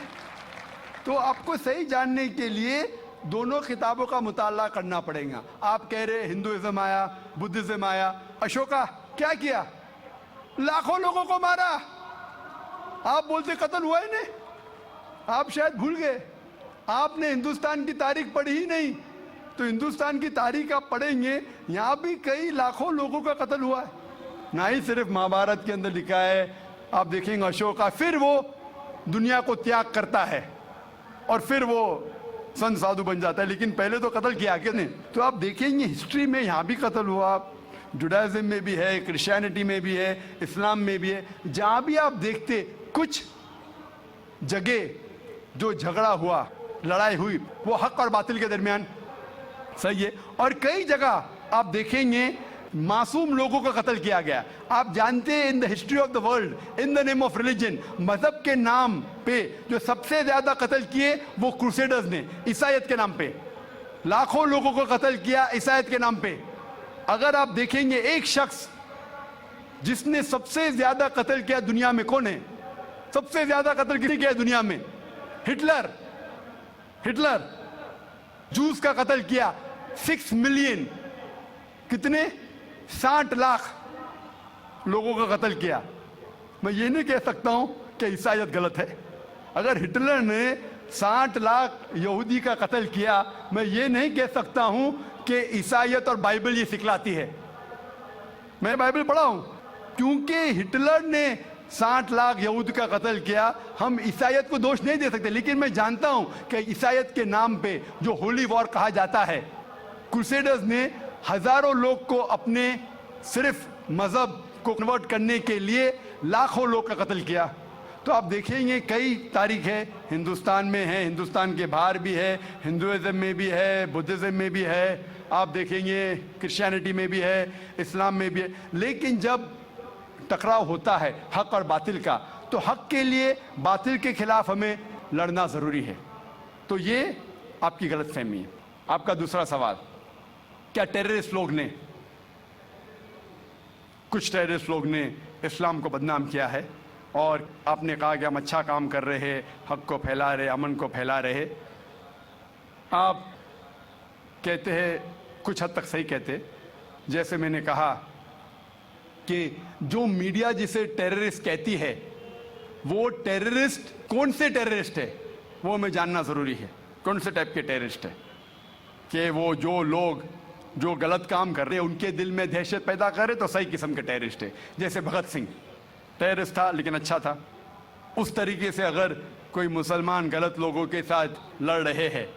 तो आपको सही जानने के लिए दोनों किताबों का मुताला करना पड़ेगा। आप कह रहे हिंदुइज्म आया, बुद्धिज्म आया। अशोका क्या किया? लाखों लोगों को मारा। आप बोलते कत्ल हुआ ही नहीं। आप शायद भूल गए, आपने हिंदुस्तान की तारीख पढ़ी ही नहीं। तो हिंदुस्तान की तारीख आप पढ़ेंगे, यहाँ भी कई लाखों लोगों का कत्ल हुआ है। ना ही सिर्फ महाभारत के अंदर लिखा है, आप देखेंगे अशोका फिर वो दुनिया को त्याग करता है और फिर वो संत साधु बन जाता है, लेकिन पहले तो कत्ल किया कि नहीं। तो आप देखेंगे हिस्ट्री में यहाँ भी कत्ल हुआ, जुडाइज्म में भी है, क्रिश्चियनिटी में भी है, इस्लाम में भी है। जहाँ भी आप देखते कुछ जगह जो झगड़ा हुआ, लड़ाई हुई, वो हक और बातिल के दरमियान, सही है। और कई जगह आप देखेंगे मासूम लोगों का कत्ल किया गया। आप जानते हैं in the history of the world, in the name of religion, मजहब के नाम पे जो सबसे ज्यादा कत्ल किए वो क्रूसेडर्स ने, ईसाईयत के नाम पे लाखों लोगों को कत्ल किया, ईसाईयत के नाम पे। अगर आप देखेंगे एक शख्स जिसने सबसे ज्यादा कत्ल किया दुनिया में कौन है? सबसे ज्यादा कत्ल किसी किया है दुनिया में? हिटलर। हिटलर जूस का कत्ल किया, 6 मिलियन, कितने 60 लाख लोगों का कत्ल किया। मैं ये नहीं कह सकता हूं कि ईसाईयत गलत है। अगर हिटलर ने 60 लाख यहूदी का कत्ल किया, मैं ये नहीं कह सकता हूं कि ईसाईयत और बाइबल ये सिखलाती है। मैं बाइबल पढ़ा हूं, क्योंकि हिटलर ने 60 लाख यहूद का कत्ल किया, हम ईसाईयत को दोष नहीं दे सकते। लेकिन मैं जानता हूं कि ईसाईयत के नाम पे जो होली वॉर कहा जाता है, क्रूसेडर्स ने हजारों लोग को अपने सिर्फ मजहब को कन्वर्ट करने के लिए लाखों लोग का कत्ल किया। तो आप देखेंगे कई तारीख है, हिंदुस्तान में है, हिंदुस्तान के बाहर भी है, हिंदुइज्म में भी है, बुद्धिज्म में भी है, आप देखेंगे क्रिश्चियनिटी में भी है, इस्लाम में भी है। लेकिन जब टकराव होता है हक और बातिल का, तो हक के लिए बातिल के खिलाफ हमें लड़ना जरूरी है। तो ये आपकी गलतफहमी है। आपका दूसरा सवाल, क्या टेररिस्ट लोग ने, कुछ टेररिस्ट लोग ने इस्लाम को बदनाम किया है और आपने कहा कि हम अच्छा काम कर रहे हैं, हक को फैला रहे, अमन को फैला रहे। आप कहते हैं, कुछ हद तक सही कहते, जैसे मैंने कहा कि जो मीडिया जिसे टेररिस्ट कहती है, वो टेररिस्ट कौन से टेररिस्ट है वो हमें जानना जरूरी है। कौन से टाइप के टेररिस्ट है, कि वो जो लोग जो गलत काम कर रहे हैं उनके दिल में दहशत पैदा करे तो सही किस्म के टेररिस्ट है। जैसे भगत सिंह टेररिस्ट था लेकिन अच्छा था, उस तरीके से अगर कोई मुसलमान गलत लोगों के साथ लड़ रहे हैं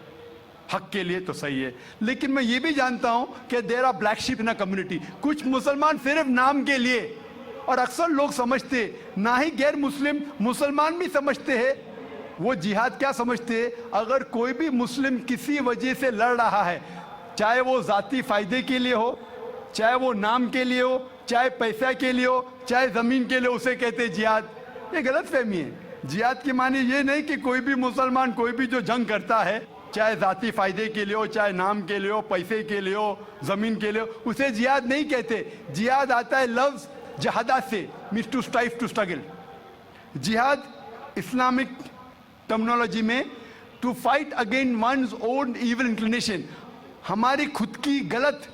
हक के लिए तो सही है। लेकिन मैं ये भी जानता हूं कि there are black sheep in a community. कुछ मुसलमान सिर्फ नाम के लिए, और अक्सर लोग समझते, ना ही गैर मुस्लिम, मुसलमान भी समझते हैं, वो जिहाद क्या समझते हैं, अगर कोई भी मुस्लिम किसी वजह से लड़ रहा है, चाहे वो जाती फायदे के लिए हो, चाहे वो नाम के लिए हो, चाहे पैसा के लिए हो, चाहे जमीन के लिए, उसे कहते हैं जिहाद। ये गलत फहमी है। जिहाद की माने ये नहीं कि कोई भी मुसलमान कोई भी जो जंग करता है, चाहे जाती फायदे के लिए हो, चाहे नाम के लिए हो, पैसे के लिए हो, जमीन के लिए हो, उसे जिहाद नहीं कहते। जिहाद आता है लफ्ज जहादा से, means to strive, to struggle. जिहाद इस्लामिक टर्मिनोलॉजी में to fight against one's own evil inclination, हमारी खुद की गलत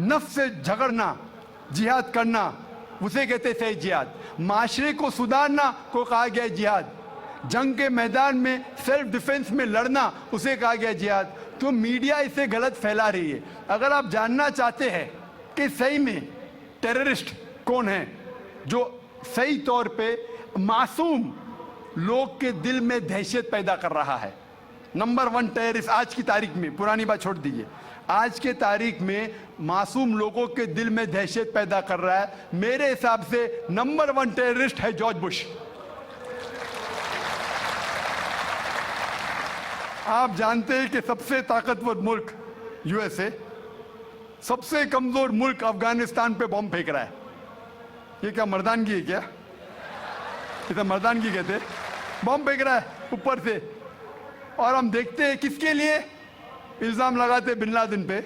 नफ्स से झगड़ना, जिहाद करना, उसे कहते हैं सही जिहाद। माशरे को सुधारना को कहा गया जिहाद। जंग के मैदान में सेल्फ डिफेंस में लड़ना, उसे कहा गया जिहाद। तो मीडिया इसे गलत फैला रही है। अगर आप जानना चाहते हैं कि सही में टेररिस्ट कौन है, जो सही तौर पे मासूम लोग के दिल में दहशत पैदा कर रहा है, नंबर 1 टेररिस्ट आज की तारीख में, पुरानी बात छोड़ दीजिए, आज के तारीख में मासूम लोगों के दिल में दहशत पैदा कर रहा है, मेरे हिसाब से नंबर 1 टेररिस्ट है जॉर्ज बुश। आप जानते हैं कि सबसे ताकतवर मुल्क यूएसए, सबसे कमजोर मुल्क अफगानिस्तान पे बॉम्ब फेंक रहा है। ये क्या मर्दानगी है? क्या इसे मर्दानगी कहते? बॉम्ब फेंक रहा है ऊपर से, और हम देखते हैं किसके लिए इल्जाम लगाते बिन लादेन पे।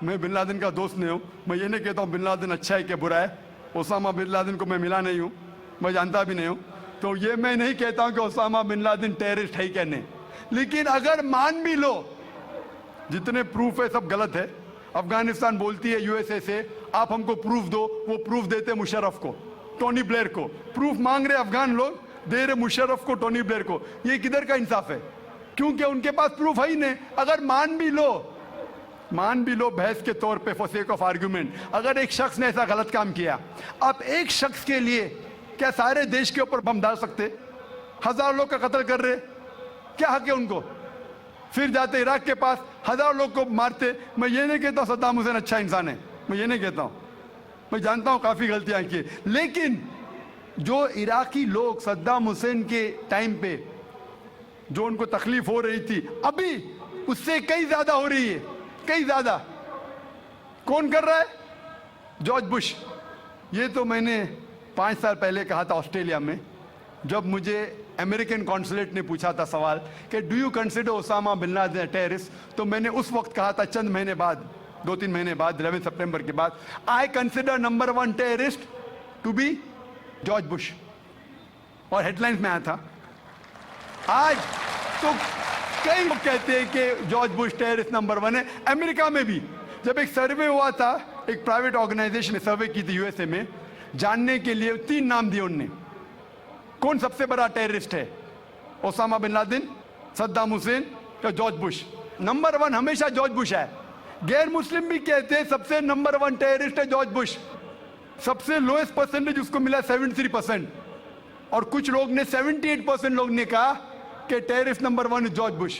मैं बिन लादेन का दोस्त नहीं हूं, मैं ये नहीं कहता हूं बिन लादेन अच्छा है कि बुरा है। ओसामा बिन लादेन को मैं मिला नहीं हूं, मैं जानता भी नहीं हूं, तो ये मैं नहीं कहता हूं कि ओसामा बिन लादेन टेररिस्ट है क्या नहीं। लेकिन अगर मान भी लो, जितने प्रूफ है सब गलत है। अफगानिस्तान बोलती है यूएसए से, आप हमको प्रूफ दो, वो प्रूफ देते मुशर्रफ को, टोनी ब्लेयर को। प्रूफ मांग रहे अफगान लोग, दे रहे मुशर्रफ को, टोनी ब्लेयर को। ये किधर का इंसाफ है? क्योंकि उनके पास प्रूफ है ही नहीं। अगर मान भी लो बहस के तौर पे, फॉर सेक ऑफ आर्ग्यूमेंट, अगर एक शख्स ने ऐसा गलत काम किया, आप एक शख्स के लिए क्या सारे देश के ऊपर बम डाल सकते? 1000 लोग का कत्ल कर रहे, क्या हक है उनको? फिर जाते इराक के पास 1000 लोग को मारते। मैं ये नहीं कहता सद्दाम हुसैन अच्छा इंसान है, मैं ये नहीं कहता हूं, मैं जानता हूं काफी गलतियां की, लेकिन जो इराकी लोग सद्दाम हुसैन के टाइम पे जो उनको तकलीफ हो रही थी, अभी उससे कई ज्यादा हो रही है, कई ज्यादा। कौन कर रहा है? George Bush. ये तो मैंने 5 साल पहले कहा था ऑस्ट्रेलिया में, जब मुझे अमेरिकन कॉन्सुलेट ने पूछा था सवाल कि do you consider Osama bin Laden terrorist, तो मैंने उस वक्त कहा था, चंद महीने बाद, 2-3 महीने बाद, 11 सितंबर के बाद, I consider number 1 terrorist to be George Bush. और हेडलाइंस में आया था। आज तो कई लोग कहते हैं कि जॉर्ज बुश टेररिस्ट नंबर 1 है। अमेरिका में भी जब एक सर्वे हुआ था, एक प्राइवेट ऑर्गेनाइजेशन ने सर्वे की थी यूएसए में, जानने के लिए 3 नाम दिए उनने, कौन सबसे बड़ा टेररिस्ट है, Osama bin Laden, Saddam Hussein या जॉर्ज बुश। नंबर 1 हमेशा जॉर्ज बुश है। गैर मुस्लिम भी कहते हैं सबसे नंबर 1 टेररिस्ट है जॉर्ज बुश। सबसे लोएस्ट परसेंटेज उसको मिला 73%, और कुछ लोग ने 78% लोग ने कहा कि टेररिस्ट नंबर 1 जॉर्ज बुश।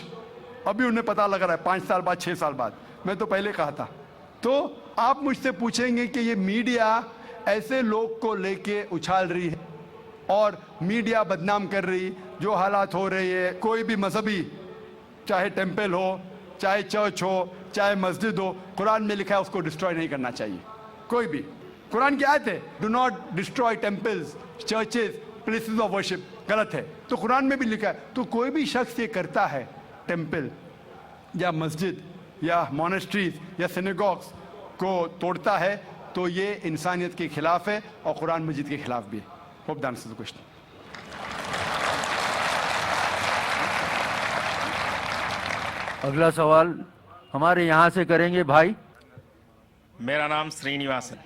अभी उन्हें पता लग रहा है 5 साल बाद, 6 साल बाद। मैं तो पहले कहा था। तो आप मुझसे पूछेंगे कि ये मीडिया ऐसे लोग को लेके उछाल रही है और मीडिया बदनाम कर रही, जो हालात हो रही है, कोई भी मजहबी, चाहे टेम्पल हो, चाहे चर्च हो, चाहे मस्जिद हो, कुरान में लिखा है उसको डिस्ट्रॉय नहीं करना चाहिए। कोई भी, कुरान की आयत है, do not destroy temples, churches, places of worship, गलत है। तो कुरान में भी लिखा है। तो कोई भी शख्स ये करता है, टेम्पल या मस्जिद या मोनेस्ट्रीज या सिनेगॉग्स को तोड़ता है, तो ये इंसानियत के खिलाफ है और कुरान मजीद के खिलाफ भी है। Hope that answers the question. अगला सवाल हमारे यहाँ से करेंगे भाई। मेरा नाम श्रीनिवास है।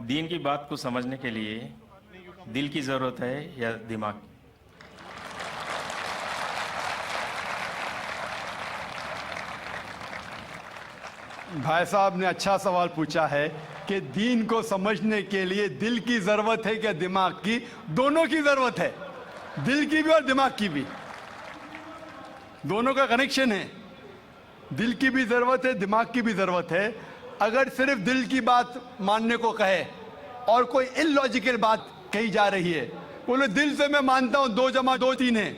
दीन की बात को समझने के लिए दिल की जरूरत है या दिमाग की? भाई साहब ने अच्छा सवाल पूछा है कि दीन को समझने के लिए दिल की जरूरत है क्या दिमाग की? दोनों की जरूरत है, दिल की भी और दिमाग की भी। दोनों का कनेक्शन है। दिल की भी जरूरत है, दिमाग की भी जरूरत है। अगर सिर्फ दिल की बात मानने को कहे और कोई इलॉजिकल बात कही जा रही है, बोले दिल से मैं मानता हूं 2 + 2 3 है,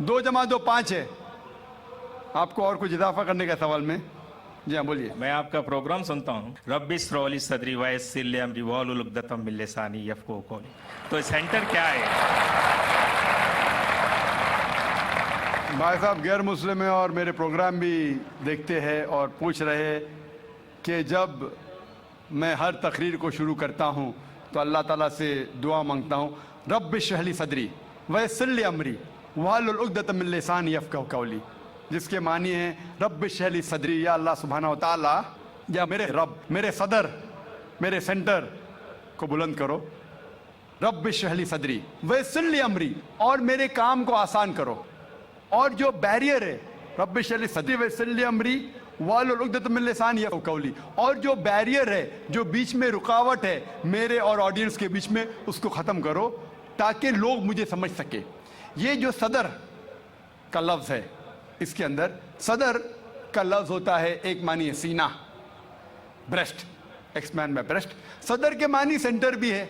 2 + 2 5 है। आपको और कुछ इजाफा करने का सवाल में? जी हाँ, बोलिए। मैं आपका प्रोग्राम सुनता हूँ। रब्बी स्रोली सदरी वयस्सिर अमरी वाहलुल उक़दतम मिन लिसानी यफ़क़हू क़ौली। तो सेंटर क्या है? भाई साहब गैर मुस्लिम है और मेरे प्रोग्राम भी देखते हैं और पूछ रहे हैं कि जब मैं हर तकरीर को शुरू करता हूँ तो अल्लाह ताला से दुआ मांगता हूँ, रब्बि इश्रह ली सदरी वयस्सिर अमरी वाहलुल उक़दतम मिन लिसानी यफ़क़हू क़ौली, जिसके मानी है रब्बि इश्रह ली सदरी, या अल्लाह सुब्हानहू व तआला, या मेरे रब, मेरे सदर, मेरे सेंटर को बुलंद करो। रब्बि इश्रह ली सदरी वयस्सिर ली अमरी, और मेरे काम को आसान करो। और जो बैरियर है, रब्बि इश्रह ली सदरी वयस्सिर ली अमरी वाहलुल उक़दतम मिन लिसानी यफ़क़हू क़ौली, और जो बैरियर है, जो बीच में रुकावट है मेरे और ऑडियंस के बीच में, उसको ख़त्म करो ताकि लोग मुझे समझ सके। ये जो सदर का लफ्ज़ है, इसके अंदर सदर का लफ्ज़ होता है, एक मानी है सीना, ब्रेस्ट, एक्सपैंड बाय ब्रेस्ट। सदर के मानी सेंटर भी है।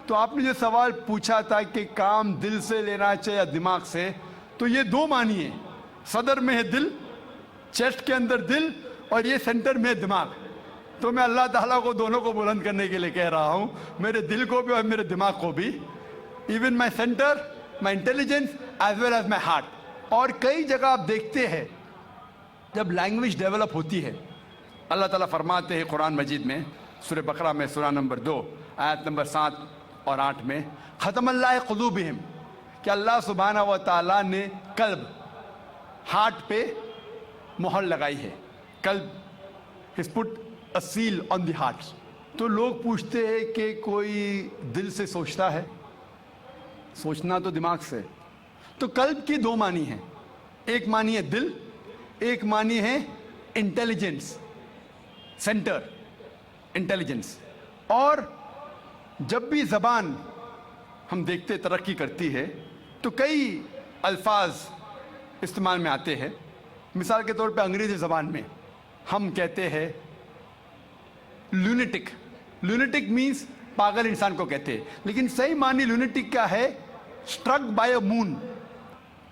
तो आपने जो सवाल पूछा था कि काम दिल से लेना चाहिए या दिमाग से, तो ये 2 मानी है। सदर में है दिल, चेस्ट के अंदर दिल, और ये सेंटर में है दिमाग। तो मैं अल्लाह ताला को दोनों को बुलंद करने के लिए कह रहा हूँ, मेरे दिल को भी और मेरे दिमाग को भी, even my centre, my intelligence as well as my heart. और कई जगह आप देखते हैं जब लैंग्वेज डेवलप होती है, अल्लाह ताला फरमाते हैं कुरान मजीद में, सूरह बकरा में सूरह नंबर 2 आयत नंबर 7 और 8 में, ख़तमल्लाह क़ुलूबिहिम, कि अल्लाह सुब्हानहू व तआला ने कल्ब, हार्ट पे मोहर लगाई है। कल्ब, he's put a seal on the heart. तो लोग पूछते हैं कि कोई दिल से सोचता है? सोचना तो दिमाग से। तो कल्ब की 2 मानी है, एक मानी है दिल, एक मानी है इंटेलिजेंस, सेंटर, इंटेलिजेंस। और जब भी जबान हम देखते तरक्की करती है तो कई अल्फाज इस्तेमाल में आते हैं। मिसाल के तौर पे अंग्रेजी ज़बान में हम कहते हैं लूनेटिक। लूनेटिक मीन्स पागल इंसान को कहते हैं, लेकिन सही मानी लूनेटिक क्या है? स्ट्रक बाय अ मून,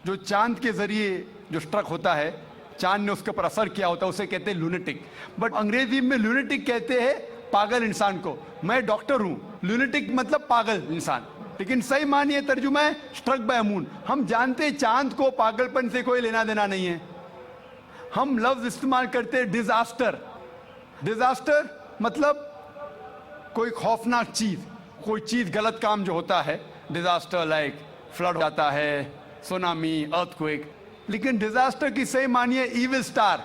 जो चांद के जरिए जो स्ट्रक होता है, चांद ने उसके ऊपर असर किया होता है, उसे कहते हैं लूनेटिक। बट अंग्रेजी में लूनेटिक कहते हैं पागल इंसान को। मैं डॉक्टर हूं, लूनेटिक मतलब पागल इंसान, लेकिन सही मानिए तर्जुमा है स्ट्रक बाय मून। हम जानते हैं चांद को पागलपन से कोई लेना देना नहीं है। हम लफ्ज इस्तेमाल करते हैं डिजास्टर। डिजास्टर मतलब कोई खौफनाक चीज, कोई चीज, गलत काम जो होता है, डिजास्टर लाइक फ्लड जाता है, सुनामी, अर्थक्वेक, लेकिन डिजास्टर की सही मानिए इविल स्टार,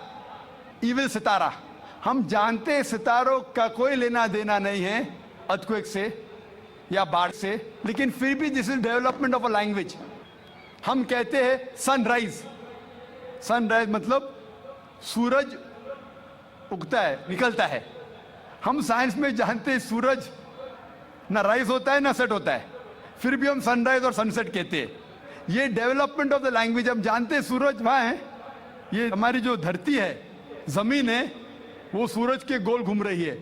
इविल सितारा। हम जानते हैं सितारों का कोई लेना देना नहीं है अर्थक्वेक से या बाढ़ से, लेकिन फिर भी this is development of a language. हम कहते हैं सनराइज, सनराइज मतलब सूरज उगता है, निकलता है। हम साइंस में जानते हैं सूरज ना राइज होता है ना सेट होता है, फिर भी हम सनराइज और सनसेट कहते हैं। ये डेवलपमेंट ऑफ द लैंग्वेज। हम जानते हैं सूरज वहां है, ये हमारी जो धरती है, जमीन है, वो सूरज के गोल घूम रही है,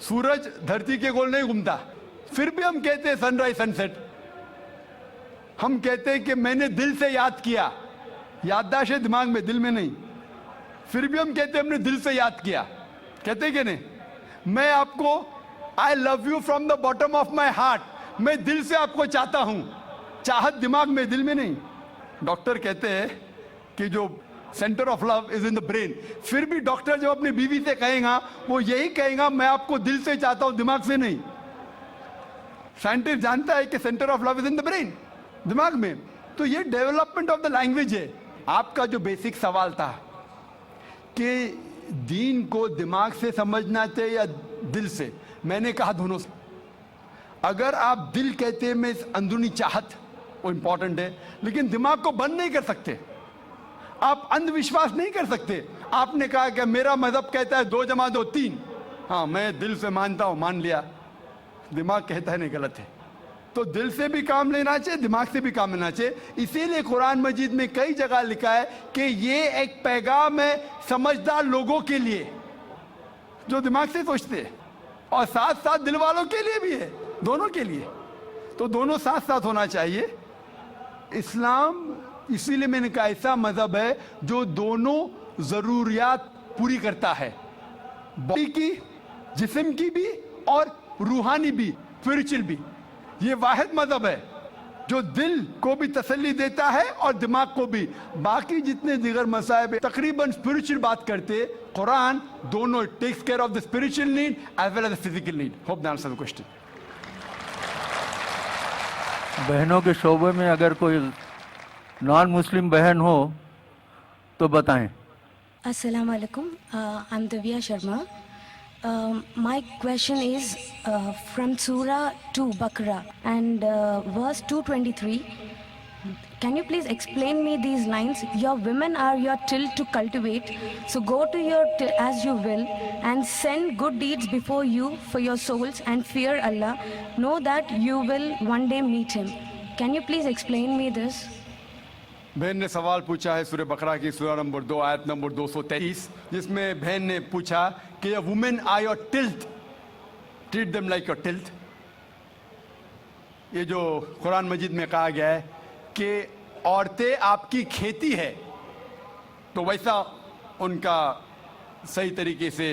सूरज धरती के गोल नहीं घूमता, फिर भी हम कहते हैं सनराइज सनसेट। हम कहते हैं कि मैंने दिल से याद किया, याददाश्त है दिमाग में, दिल में नहीं, फिर भी हम कहते हैं हमने दिल से याद किया। कहते हैं कि नहीं? मैं आपको, I love you from the bottom of my heart, मैं दिल से आपको चाहता हूं, चाहत दिमाग में, दिल में नहीं। डॉक्टर कहते हैं कि जो centre of love is in the brain, फिर भी डॉक्टर जब अपनी बीवी से कहेगा वो यही कहेगा मैं आपको दिल से चाहता हूं, दिमाग से नहीं। साइंटिस्ट जानता है कि centre of love is in the brain, दिमाग में। तो ये डेवलपमेंट ऑफ द लैंग्वेज है। आपका जो बेसिक सवाल था कि दीन को दिमाग से समझना चाहिए या दिल से, मैंने कहा दोनों से। अगर आप दिल कहते हैं मैं अंदरूनी चाहत, वो इंपॉर्टेंट है, लेकिन दिमाग को बंद नहीं कर सकते, आप अंधविश्वास नहीं कर सकते। आपने कहा कि मेरा मजहब कहता है 2 + 2 3, हाँ मैं दिल से मानता हूं, मान लिया, दिमाग कहता है नहीं, गलत है। तो दिल से भी काम लेना चाहिए, दिमाग से भी काम लेना चाहिए। इसीलिए कुरान मजीद में कई जगह लिखा है कि ये एक पैगाम है समझदार लोगों के लिए जो दिमाग से सोचते हैं, और साथ साथ दिल वालों के लिए भी है, दोनों के लिए। तो दोनों साथ साथ होना चाहिए। इस्लाम, इसीलिए मैंने कहा, ऐसा मजहब है जो दोनों जरूरियात पूरी करता है, बॉडी की, जिस्म की भी और रूहानी भी, स्पिरिचुअल भी। ये वाहिद मजहब है जो दिल को भी तसल्ली देता है और दिमाग को भी। बाकी जितने दीगर मसाइब तकरीबन स्पिरिचुअल बात करते, कुरान दोनों takes care of the spiritual need as well as the physical need. Hope that answers the question. बहनों के शोबे में अगर कोई नॉन मुस्लिम बहन हो तो बताएं। Assalamu alaikum. I'm Divya Sharma. My question is from Surah 2 Baqarah and verse 223. Can you please explain me these lines? Your women are your till to cultivate, so go to your till as you will, and send good deeds before you for your souls, and fear Allah. Know that you will one day meet Him. Can you please explain me this? बहन ने सवाल पूछा है सूरह बकरा की सूरह number 2 आयत नंबर 223, जिसमें बहन ने पूछा कि women are your tilth, treat them like your tilth. ये जो कुरान मजीद में कहा गया है कि औरतें आपकी खेती है, तो वैसा उनका सही तरीके से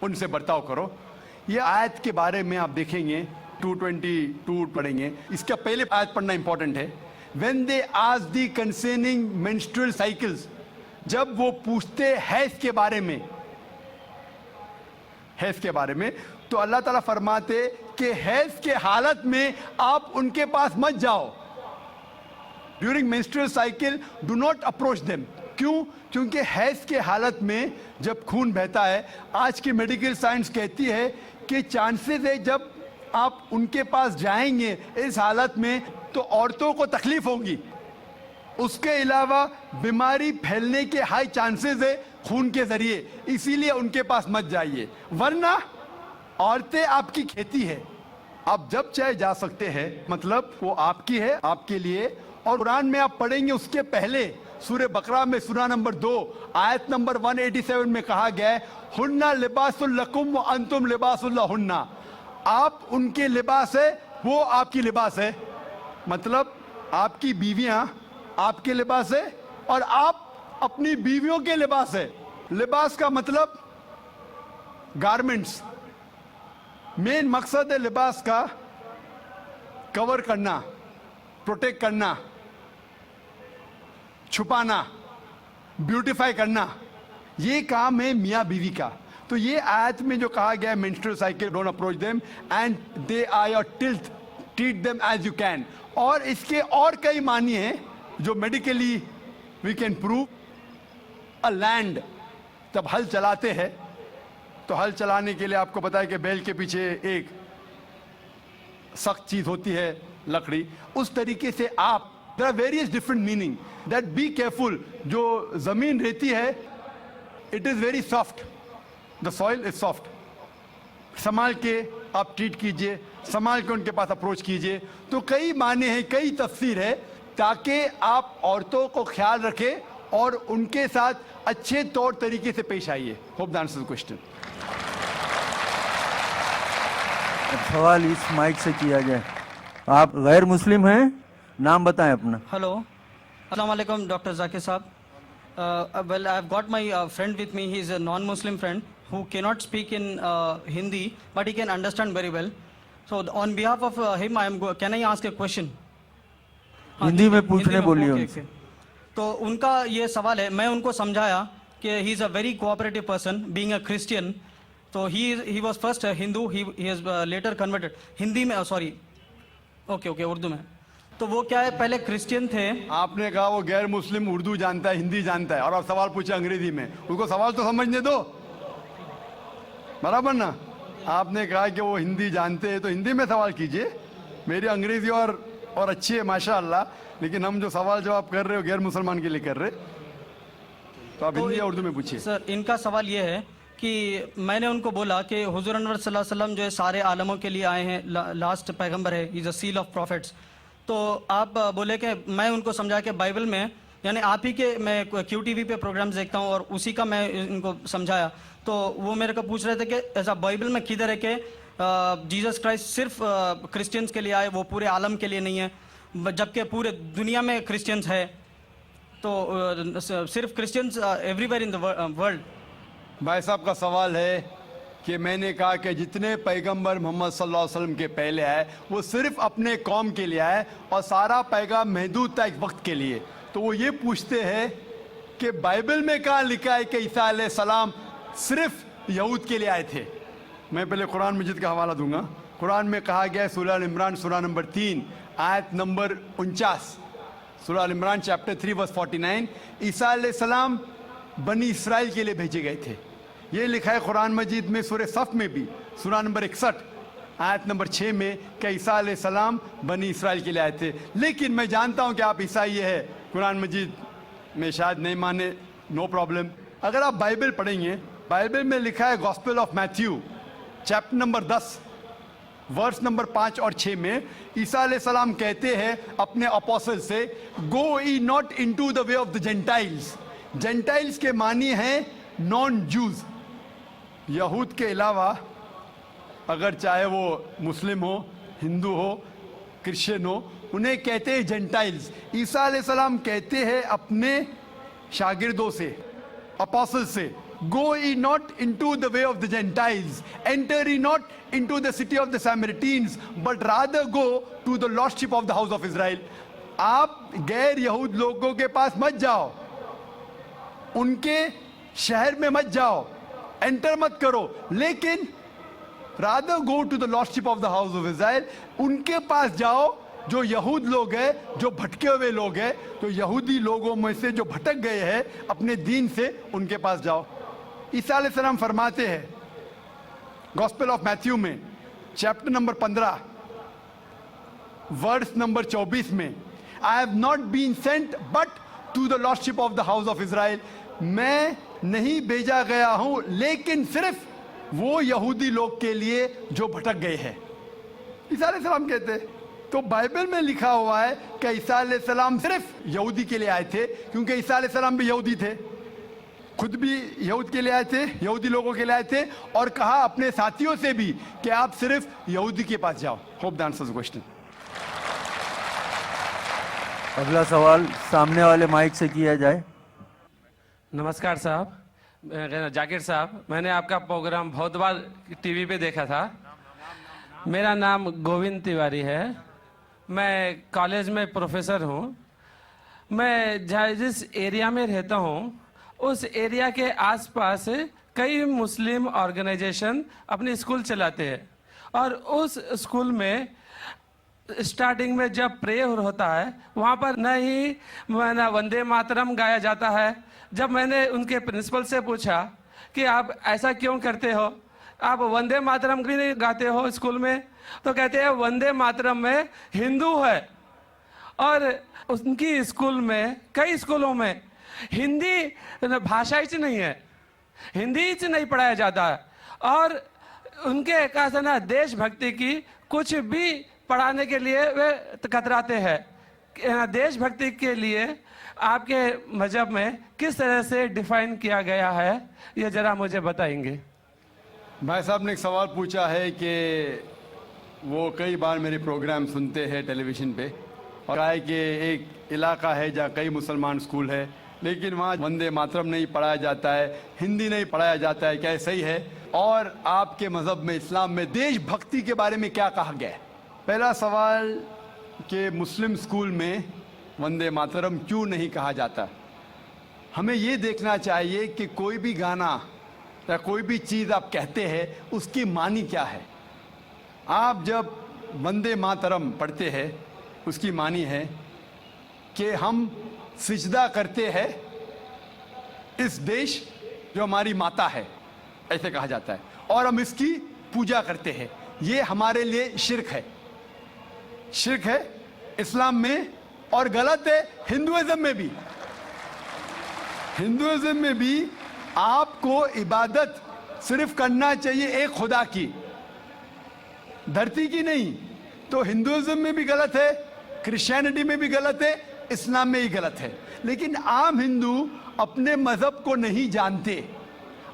उनसे बर्ताव करो। ये आयत के बारे में आप देखेंगे 222 पढ़ेंगे, इसका पहले आयत पढ़ना इंपॉर्टेंट है। When they ask the concerning menstrual cycles, जब वो पूछते हैज के बारे में, हैज के बारे में, तो अल्लाह ताला फरमाते कि हैज के हालत में आप उनके पास मत जाओ। During menstrual cycle do not approach them. क्यों? क्योंकि हैज के हालत में जब खून बहता है, आज की मेडिकल साइंस कहती है कि चांसेस है जब आप उनके पास जाएंगे इस हालत में तो औरतों को तकलीफ होगी। उसके अलावा बीमारी फैलने के हाई चांसेस है खून के जरिए, इसीलिए उनके पास मत जाइए, वरना औरतें आपकी खेती है, आप जब चाहे जा सकते हैं, मतलब वो आपकी है, आपके लिए। और कुरान में आप पढ़ेंगे उसके पहले सूरह बकरा में सूरह नंबर 2 आयत नंबर 187 में कहा गया है, हुन्ना लिबासुल लकुम व अंतुम लिबासुल लहुन्ना। आप उनके लिबास है, वो आपकी लिबास है। मतलब आपकी बीवियां आपके लिबास है और आप अपनी बीवियों के लिबास है। लिबास का मतलब गारमेंट्स। मेन मकसद है लिबास का कवर करना, प्रोटेक्ट करना, छुपाना, ब्यूटीफाई करना, ये काम है मियाँ बीवी का। तो ये आयत में जो कहा गया है menstrual cycle don't approach them and they are your tilth, treat them as you can. और इसके और कई मानी हैं जो medically we can prove. A land, जब हल चलाते हैं तो हल चलाने के लिए आपको पता है कि बैल के पीछे एक सख्त चीज होती है, लकड़ी। उस तरीके से आप, there are various different meaning that be careful. जो जमीन रहती है it is very soft, the soil is soft. संभाल के आप ट्रीट कीजिए, संभाल के उनके पास अप्रोच कीजिए। तो कई माने हैं, कई तफसीर है, ताकि आप औरतों को ख्याल रखें और उनके साथ अच्छे तौर तरीके से पेश आइए। Hope that answers the question. सवाल इस माइक से किया जाए। आप गैर मुस्लिम हैं, नाम बताएं अपना। हेलो, अस्सलाम वालेकुम डॉक्टर जाकिर साहब। Well, I've got my friend with me. He's a non-Muslim friend who cannot speak in Hindi, but he can understand very well. So on behalf of him, can I ask a question? Hindi में पूछने बोलिए okay, उनसे। okay. तो उनका ये सवाल है, मैं उनको समझाया कि he is a very cooperative person, being a Christian. तो he was first a Hindu, he has later converted. Hindi में, sorry, okay, उर्दू में। तो वो क्या है, पहले क्रिश्चियन थे। आपने कहा वो गैर मुस्लिम उर्दू जानता है, हिंदी जानता है, और आप सवाल पूछे अंग्रेजी में। उसको सवाल तो समझने दो, बराबर ना। आपने कहा कि वो हिंदी जानते हैं तो हिंदी में सवाल कीजिए। मेरी अंग्रेजी और अच्छी है माशाअल्लाह, लेकिन हम जो सवाल जवाब कर रहे हो गैर मुसलमान के लिए कर रहे, तो आप हिंदी या उर्दू में पूछिए। सर, इनका सवाल ये है कि मैंने उनको बोला कि हुजूर अनवर सल्लल्लाहु अलैहि वसल्लम जो है सारे आलमों के लिए आए हैं, लास्ट पैगंबर है, is a seal of profits. तो आप बोले कि मैं उनको समझा कि बाइबल में, यानी आप ही के, मैं QTV पे प्रोग्राम्स देखता हूँ और उसी का मैं इनको समझाया। तो वो मेरे को पूछ रहे थे कि ऐसा बाइबल में किधर है कि जीसस क्राइस्ट सिर्फ क्रिश्चियंस के लिए आए, वो पूरे आलम के लिए नहीं है, जबकि पूरे दुनिया में क्रिश्चियंस है। तो सिर्फ Christians everywhere in the world. भाई साहब का सवाल है कि मैंने कहा कि जितने पैगंबर मोहम्मद सल्लल्लाहु अलैहि वसल्लम के पहले आए वो सिर्फ अपने कौम के लिए आए और सारा पैगाम महदूद था एक वक्त के लिए। तो वो ये पूछते हैं कि बाइबल में कहाँ लिखा है कि ईसा अलैहिस्सलाम सिर्फ यहूद के लिए आए थे। मैं पहले कुरान मजीद का हवाला दूंगा। कुरान में कहा गया है, सूरह अल इमरान सूरह नंबर 3 आयत नंबर 49, सूरह अल इमरान चैप्टर 3 वर्स 49, ईसा अलैहिस्सलाम बनी इसराइल के लिए भेजे गए थे। ये लिखा है कुरान मजीद में सूरह सफ में भी, सूरह नंबर 61 आयत नंबर 6 में कि ईसा अलैहिस्सलाम बनी इसराइल के लिए आए थे। लेकिन मैं जानता हूं कि आप ईसाई है, कुरान मजीद में शायद नहीं माने, नो प्रॉब्लम। अगर आप बाइबल पढ़ेंगे, बाइबल में लिखा है Gospel of Matthew chapter number 10 verse number 5 और 6 में ईसा अलैहिस्सलाम कहते हैं अपने अपोस्टल से, go ye not into the way of the Gentiles. Gentiles के मानी हैं नॉन जूज, यहूद के अलावा अगर चाहे वो मुस्लिम हो, हिंदू हो, क्रिश्चियन हो, उन्हें कहते हैं जेंटाइल्स। ईसा अलैहिस्सलाम कहते हैं अपने शागिर्दों से, अपोस्टल से, go ye not into the way of the Gentiles, enter ye not into the city of the Samaritans, but rather go to the lordship of the house of Israel. आप गैर यहूद लोगों के पास मत जाओ, उनके शहर में मत जाओ, एंटर मत करो, लेकिन rather go to the lordship of the house of Israel. उनके पास जाओ जो यहूद लोग हैं, जो भटके हुए लोग हैं, तो यहूदी लोगों में से जो भटक गए हैं अपने दीन से, उनके पास जाओ। ईसा अलैहिस्सलाम फरमाते हैं गॉस्पेल ऑफ मैथ्यू में चैप्टर नंबर 15 वर्स नंबर 24 में, I have not been sent but to the lordship of the house of Israel. मैं नहीं भेजा गया हूं लेकिन सिर्फ वो यहूदी लोग के लिए जो भटक गए हैं, ईसा अलैहिस्सलाम कहते हैं। तो बाइबल में लिखा हुआ है कि ईसा अलैहिस्सलाम सिर्फ यहूदी के लिए आए थे, क्योंकि ईसा अलैहिस्सलाम भी यहूदी थे, खुद भी यहूद के लिए आए थे, यहूदी लोगों के लिए आए थे, और कहा अपने साथियों से भी कि आप सिर्फ यहूदी के पास जाओ। Hope that answers the question. अगला सवाल सामने वाले माइक से किया जाए। नमस्कार साहब, जाकिर साहब, मैंने आपका प्रोग्राम बहुत बार टीवी पे देखा था। मेरा नाम गोविंद तिवारी है, मैं कॉलेज में प्रोफेसर हूँ। मैं जिस एरिया में रहता हूँ उस एरिया के आसपास कई मुस्लिम ऑर्गेनाइजेशन अपने स्कूल चलाते हैं, और उस स्कूल में स्टार्टिंग में जब प्रेयर होता है वहाँ पर न ही वंदे मातरम गाया जाता है। जब मैंने उनके प्रिंसिपल से पूछा कि आप ऐसा क्यों करते हो, आप वंदे मातरम भी नहीं गाते हो स्कूल में, तो कहते हैं वंदे मातरम में हिंदू है। और उनकी स्कूल में, कई स्कूलों में हिंदी भाषा ही नहीं है, हिंदी ही नहीं पढ़ाया जाता है। और उनके कहा ना देशभक्ति की कुछ भी पढ़ाने के लिए वे कतराते हैं। देशभक्ति के लिए आपके मजहब में किस तरह से डिफाइन किया गया है, ये जरा मुझे बताएंगे। भाई साहब ने एक सवाल पूछा है कि वो कई बार मेरे प्रोग्राम सुनते हैं टेलीविज़न पे, और कहा है कि एक इलाका है जहाँ कई मुसलमान स्कूल है लेकिन वहाँ वंदे मातरम नहीं पढ़ाया जाता है, हिंदी नहीं पढ़ाया जाता है, क्या ये सही है? और आपके मज़हब में, इस्लाम में देशभक्ति के बारे में क्या कहा गया है? पहला सवाल कि मुस्लिम स्कूल में वंदे मातरम क्यों नहीं कहा जाता। हमें ये देखना चाहिए कि कोई भी गाना या कोई भी चीज़ आप कहते हैं उसकी मानी क्या है। आप जब वंदे मातरम पढ़ते हैं उसकी मानी है कि हम सिजदा करते हैं इस देश जो हमारी माता है, ऐसे कहा जाता है, और हम इसकी पूजा करते हैं। ये हमारे लिए शिर्क है, शिर्क है इस्लाम में, और गलत है हिंदुइज्म में भी। हिंदुइज्म में भी आपको इबादत सिर्फ करना चाहिए एक खुदा की, धरती की नहीं। तो हिंदुइज्म में भी गलत है, क्रिश्चियनिटी में भी गलत है, इस्लाम में ही गलत है। लेकिन आम हिंदू अपने मजहब को नहीं जानते,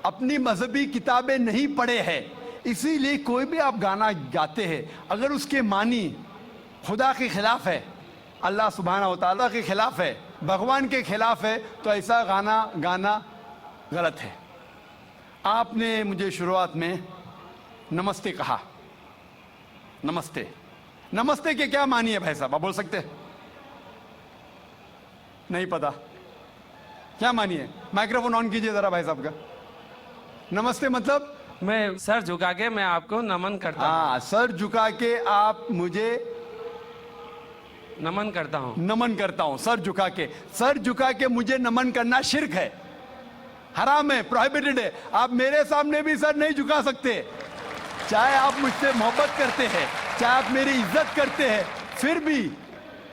अपनी मजहबी किताबें नहीं पढ़े हैं, इसीलिए कोई भी आप गाना गाते हैं अगर उसके मानी खुदा के खिलाफ है, अल्लाह सुब्हाना व तआला के खिलाफ है, भगवान के खिलाफ है, तो ऐसा गाना गाना गलत है। आपने मुझे शुरुआत में नमस्ते कहा, नमस्ते, नमस्ते के क्या मानी है भाई साहब, आप बोल सकते हैं? नहीं पता क्या मानी है? माइक्रोफोन ऑन कीजिए जरा भाई साहब का। नमस्ते मतलब मैं सर झुका के मैं आपको नमन करता हूँ। हाँ, सर झुका के आप मुझे नमन करता हूँ, नमन करता हूँ। सर झुका के, सर झुका के मुझे नमन करना शिर्क है, हराम है, प्रोहिबिटेड है। आप मेरे सामने भी सर नहीं झुका सकते, चाहे आप मुझसे मोहब्बत करते हैं, चाहे आप मेरी इज्जत करते हैं, फिर भी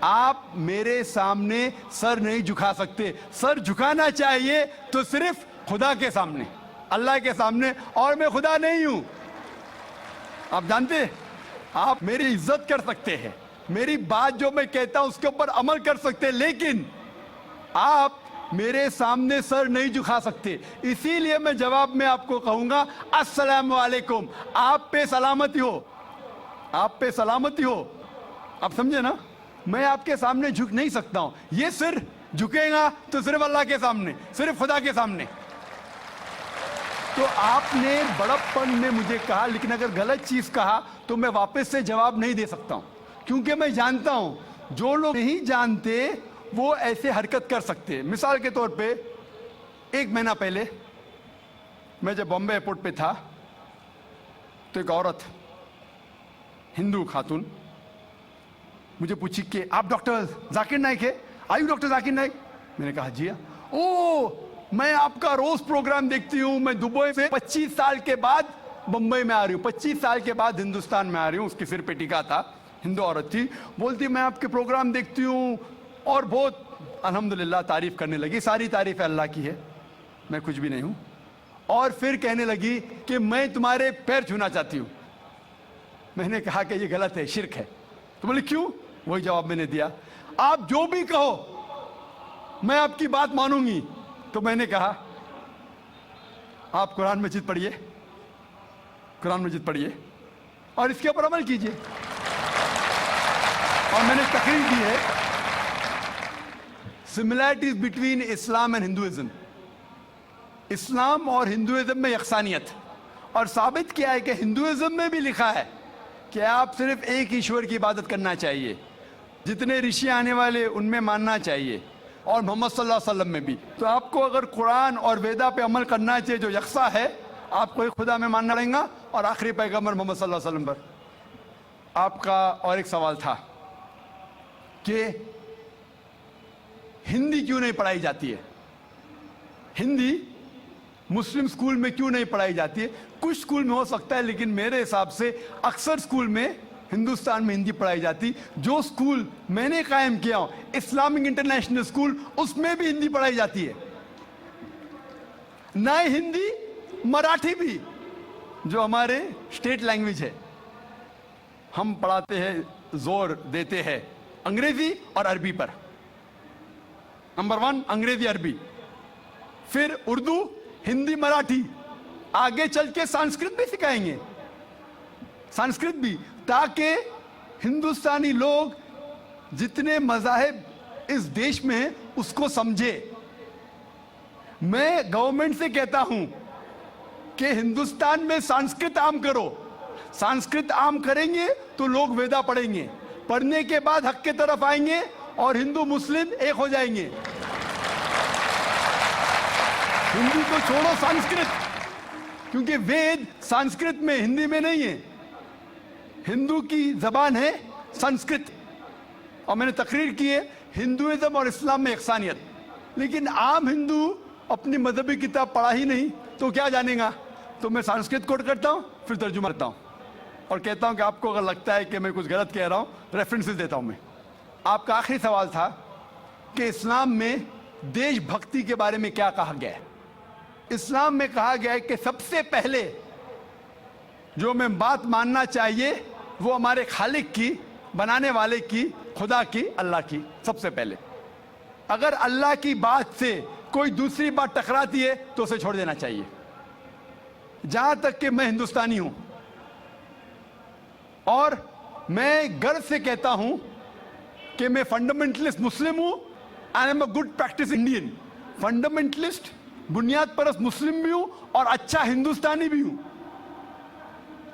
आप मेरे सामने सर नहीं झुका सकते। सर झुकाना चाहिए तो सिर्फ खुदा के सामने, अल्लाह के सामने, और मैं खुदा नहीं हूं। आप जानते हैं, आप मेरी इज्जत कर सकते हैं, मेरी बात जो मैं कहता हूं उसके ऊपर अमल कर सकते हैं, लेकिन आप मेरे सामने सर नहीं झुका सकते। इसीलिए मैं जवाब में आपको कहूंगा अस्सलाम वालेकुम, आप पे सलामती हो, आप पे सलामती हो। आप समझे ना, मैं आपके सामने झुक नहीं सकता हूं। ये सिर झुकेगा तो सिर्फ अल्लाह के सामने, सिर्फ खुदा के सामने। तो आपने बड़प्पन में मुझे कहा, लेकिन अगर गलत चीज कहा तो मैं वापस से जवाब नहीं दे सकता हूं, क्योंकि मैं जानता हूं जो लोग नहीं जानते वो ऐसे हरकत कर सकते हैं। मिसाल के तौर पे 1 महीना पहले मैं जब बॉम्बे एयरपोर्ट पे था तो एक औरत, हिंदू खातून, मुझे पूछी कि आप डॉक्टर जाकिर नाइक है? आयु डॉक्टर जाकिर नाइक? मैंने कहा जी हाँ। ओ, मैं आपका रोज प्रोग्राम देखती हूँ, मैं दुबई से 25 साल के बाद बम्बई में आ रही हूँ, 25 साल के बाद हिंदुस्तान में आ रही हूँ। उसके सिर पे टीका था, हिंदू औरत थी, बोलती मैं आपके प्रोग्राम देखती हूँ और बहुत अल्हम्दुलिल्लाह तारीफ करने लगी। सारी तारीफ अल्लाह की है, मैं कुछ भी नहीं हूँ। और फिर कहने लगी कि मैं तुम्हारे पैर छूना चाहती हूँ। मैंने कहा कि ये गलत है, शिर्क है। तो बोले क्यों? वही जवाब मैंने दिया, आप जो भी कहो मैं आपकी बात मानूंगी। तो मैंने कहा आप कुरान मजीद पढ़िए, कुरान मजीद पढ़िए और इसके ऊपर अमल कीजिए। और मैंने तकरीर दी है similarities between Islam and Hinduism, Islam और हिंदुइज्म में यकसानियत, और साबित किया है कि हिंदुइज्म में भी लिखा है कि आप सिर्फ एक ईश्वर की इबादत करना चाहिए, जितने ऋषि आने वाले उनमें मानना चाहिए, और मोहम्मद सल्लल्लाहु अलैहि वसल्लम में भी। तो आपको अगर कुरान और वेदा पे अमल करना चाहिए जो यकसा है, आपको एक खुदा में मानना पड़ेगा और आखिरी पैगंबर मोहम्मद सल्लल्लाहु अलैहि वसल्लम पर। आपका और एक सवाल था, कि हिंदी क्यों नहीं पढ़ाई जाती है, हिंदी मुस्लिम स्कूल में क्यों नहीं पढ़ाई जाती है। कुछ स्कूल में हो सकता है, लेकिन मेरे हिसाब से अक्सर स्कूल में हिंदुस्तान में हिंदी पढ़ाई जाती। जो स्कूल मैंने कायम किया हूं, इस्लामिक इंटरनेशनल स्कूल, उसमें भी हिंदी पढ़ाई जाती है। ना हिंदी, मराठी भी, जो हमारे स्टेट लैंग्वेज है, हम पढ़ाते हैं, जोर देते हैं अंग्रेजी और अरबी पर। नंबर 1 अंग्रेजी अरबी, फिर उर्दू, हिंदी, मराठी, आगे चल के संस्कृत भी सिखाएंगे, संस्कृत भी, ताकि हिंदुस्तानी लोग जितने मज़ाहिब इस देश में हैं उसको समझे। मैं गवर्नमेंट से कहता हूं कि हिंदुस्तान में संस्कृत आम करो। संस्कृत आम करेंगे तो लोग वेदा पढ़ेंगे, पढ़ने के बाद हक के तरफ आएंगे और हिंदू मुस्लिम एक हो जाएंगे। हिंदी को छोड़ो, संस्कृत, क्योंकि वेद संस्कृत में, हिंदी में नहीं है। हिंदू की जबान है संस्कृत, और मैंने तकरीर की है हिंदुइज्म और इस्लाम में यकसानियत। लेकिन आम हिंदू अपनी मजहबी किताब पढ़ा ही नहीं तो क्या जानेगा। तो मैं संस्कृत कोट करता हूं, फिर तर्जुमा करता हूं और कहता हूं कि आपको अगर लगता है कि मैं कुछ गलत कह रहा हूं, रेफरेंसेस देता हूं मैं। आपका आखिरी सवाल था कि इस्लाम में देशभक्ति के बारे में क्या कहा गया है। इस्लाम में कहा गया है कि सबसे पहले जो मैं बात मानना चाहिए वो हमारे खालिक की, बनाने वाले की, खुदा की, अल्लाह की, सबसे पहले। अगर अल्लाह की बात से कोई दूसरी बात टकराती है तो उसे छोड़ देना चाहिए। जहां तक कि मैं हिंदुस्तानी हूं और मैं गर्व से कहता हूं कि मैं फंडामेंटलिस्ट मुस्लिम हूं, I am a good practice Indian. Fundamentalist, बुनियाद परस्त मुस्लिम भी हूं और अच्छा हिंदुस्तानी भी हूं।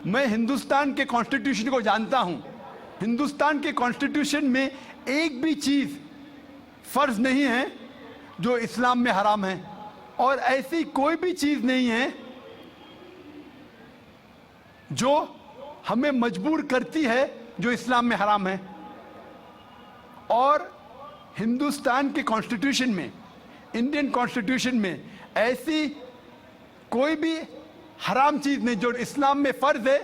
मैं हिंदुस्तान के कॉन्स्टिट्यूशन को जानता हूं। हिंदुस्तान के कॉन्स्टिट्यूशन में एक भी चीज फर्ज नहीं है जो इस्लाम में हराम है, और ऐसी कोई भी चीज नहीं है जो हमें मजबूर करती है जो इस्लाम में हराम है। और हिंदुस्तान के कॉन्स्टिट्यूशन में, इंडियन कॉन्स्टिट्यूशन में ऐसी कोई भी हराम चीज नहीं जो इस्लाम में फर्ज है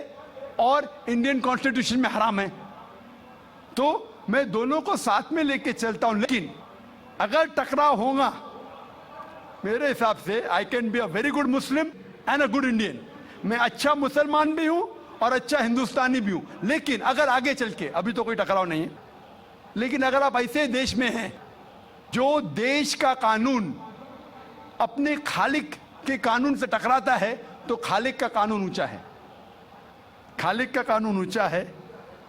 और इंडियन कॉन्स्टिट्यूशन में हराम है। तो मैं दोनों को साथ में लेके चलता हूं। लेकिन अगर टकराव होगा, मेरे हिसाब से I can be a very good Muslim and a good Indian. मैं अच्छा मुसलमान भी हूं और अच्छा हिंदुस्तानी भी हूं। लेकिन अगर आगे चल के, अभी तो कोई टकराव नहीं है, लेकिन अगर आप ऐसे देश में हैं जो देश का कानून अपने खालिक के कानून से टकराता है, तो खालिक का कानून ऊंचा है, खालिक का कानून ऊंचा है,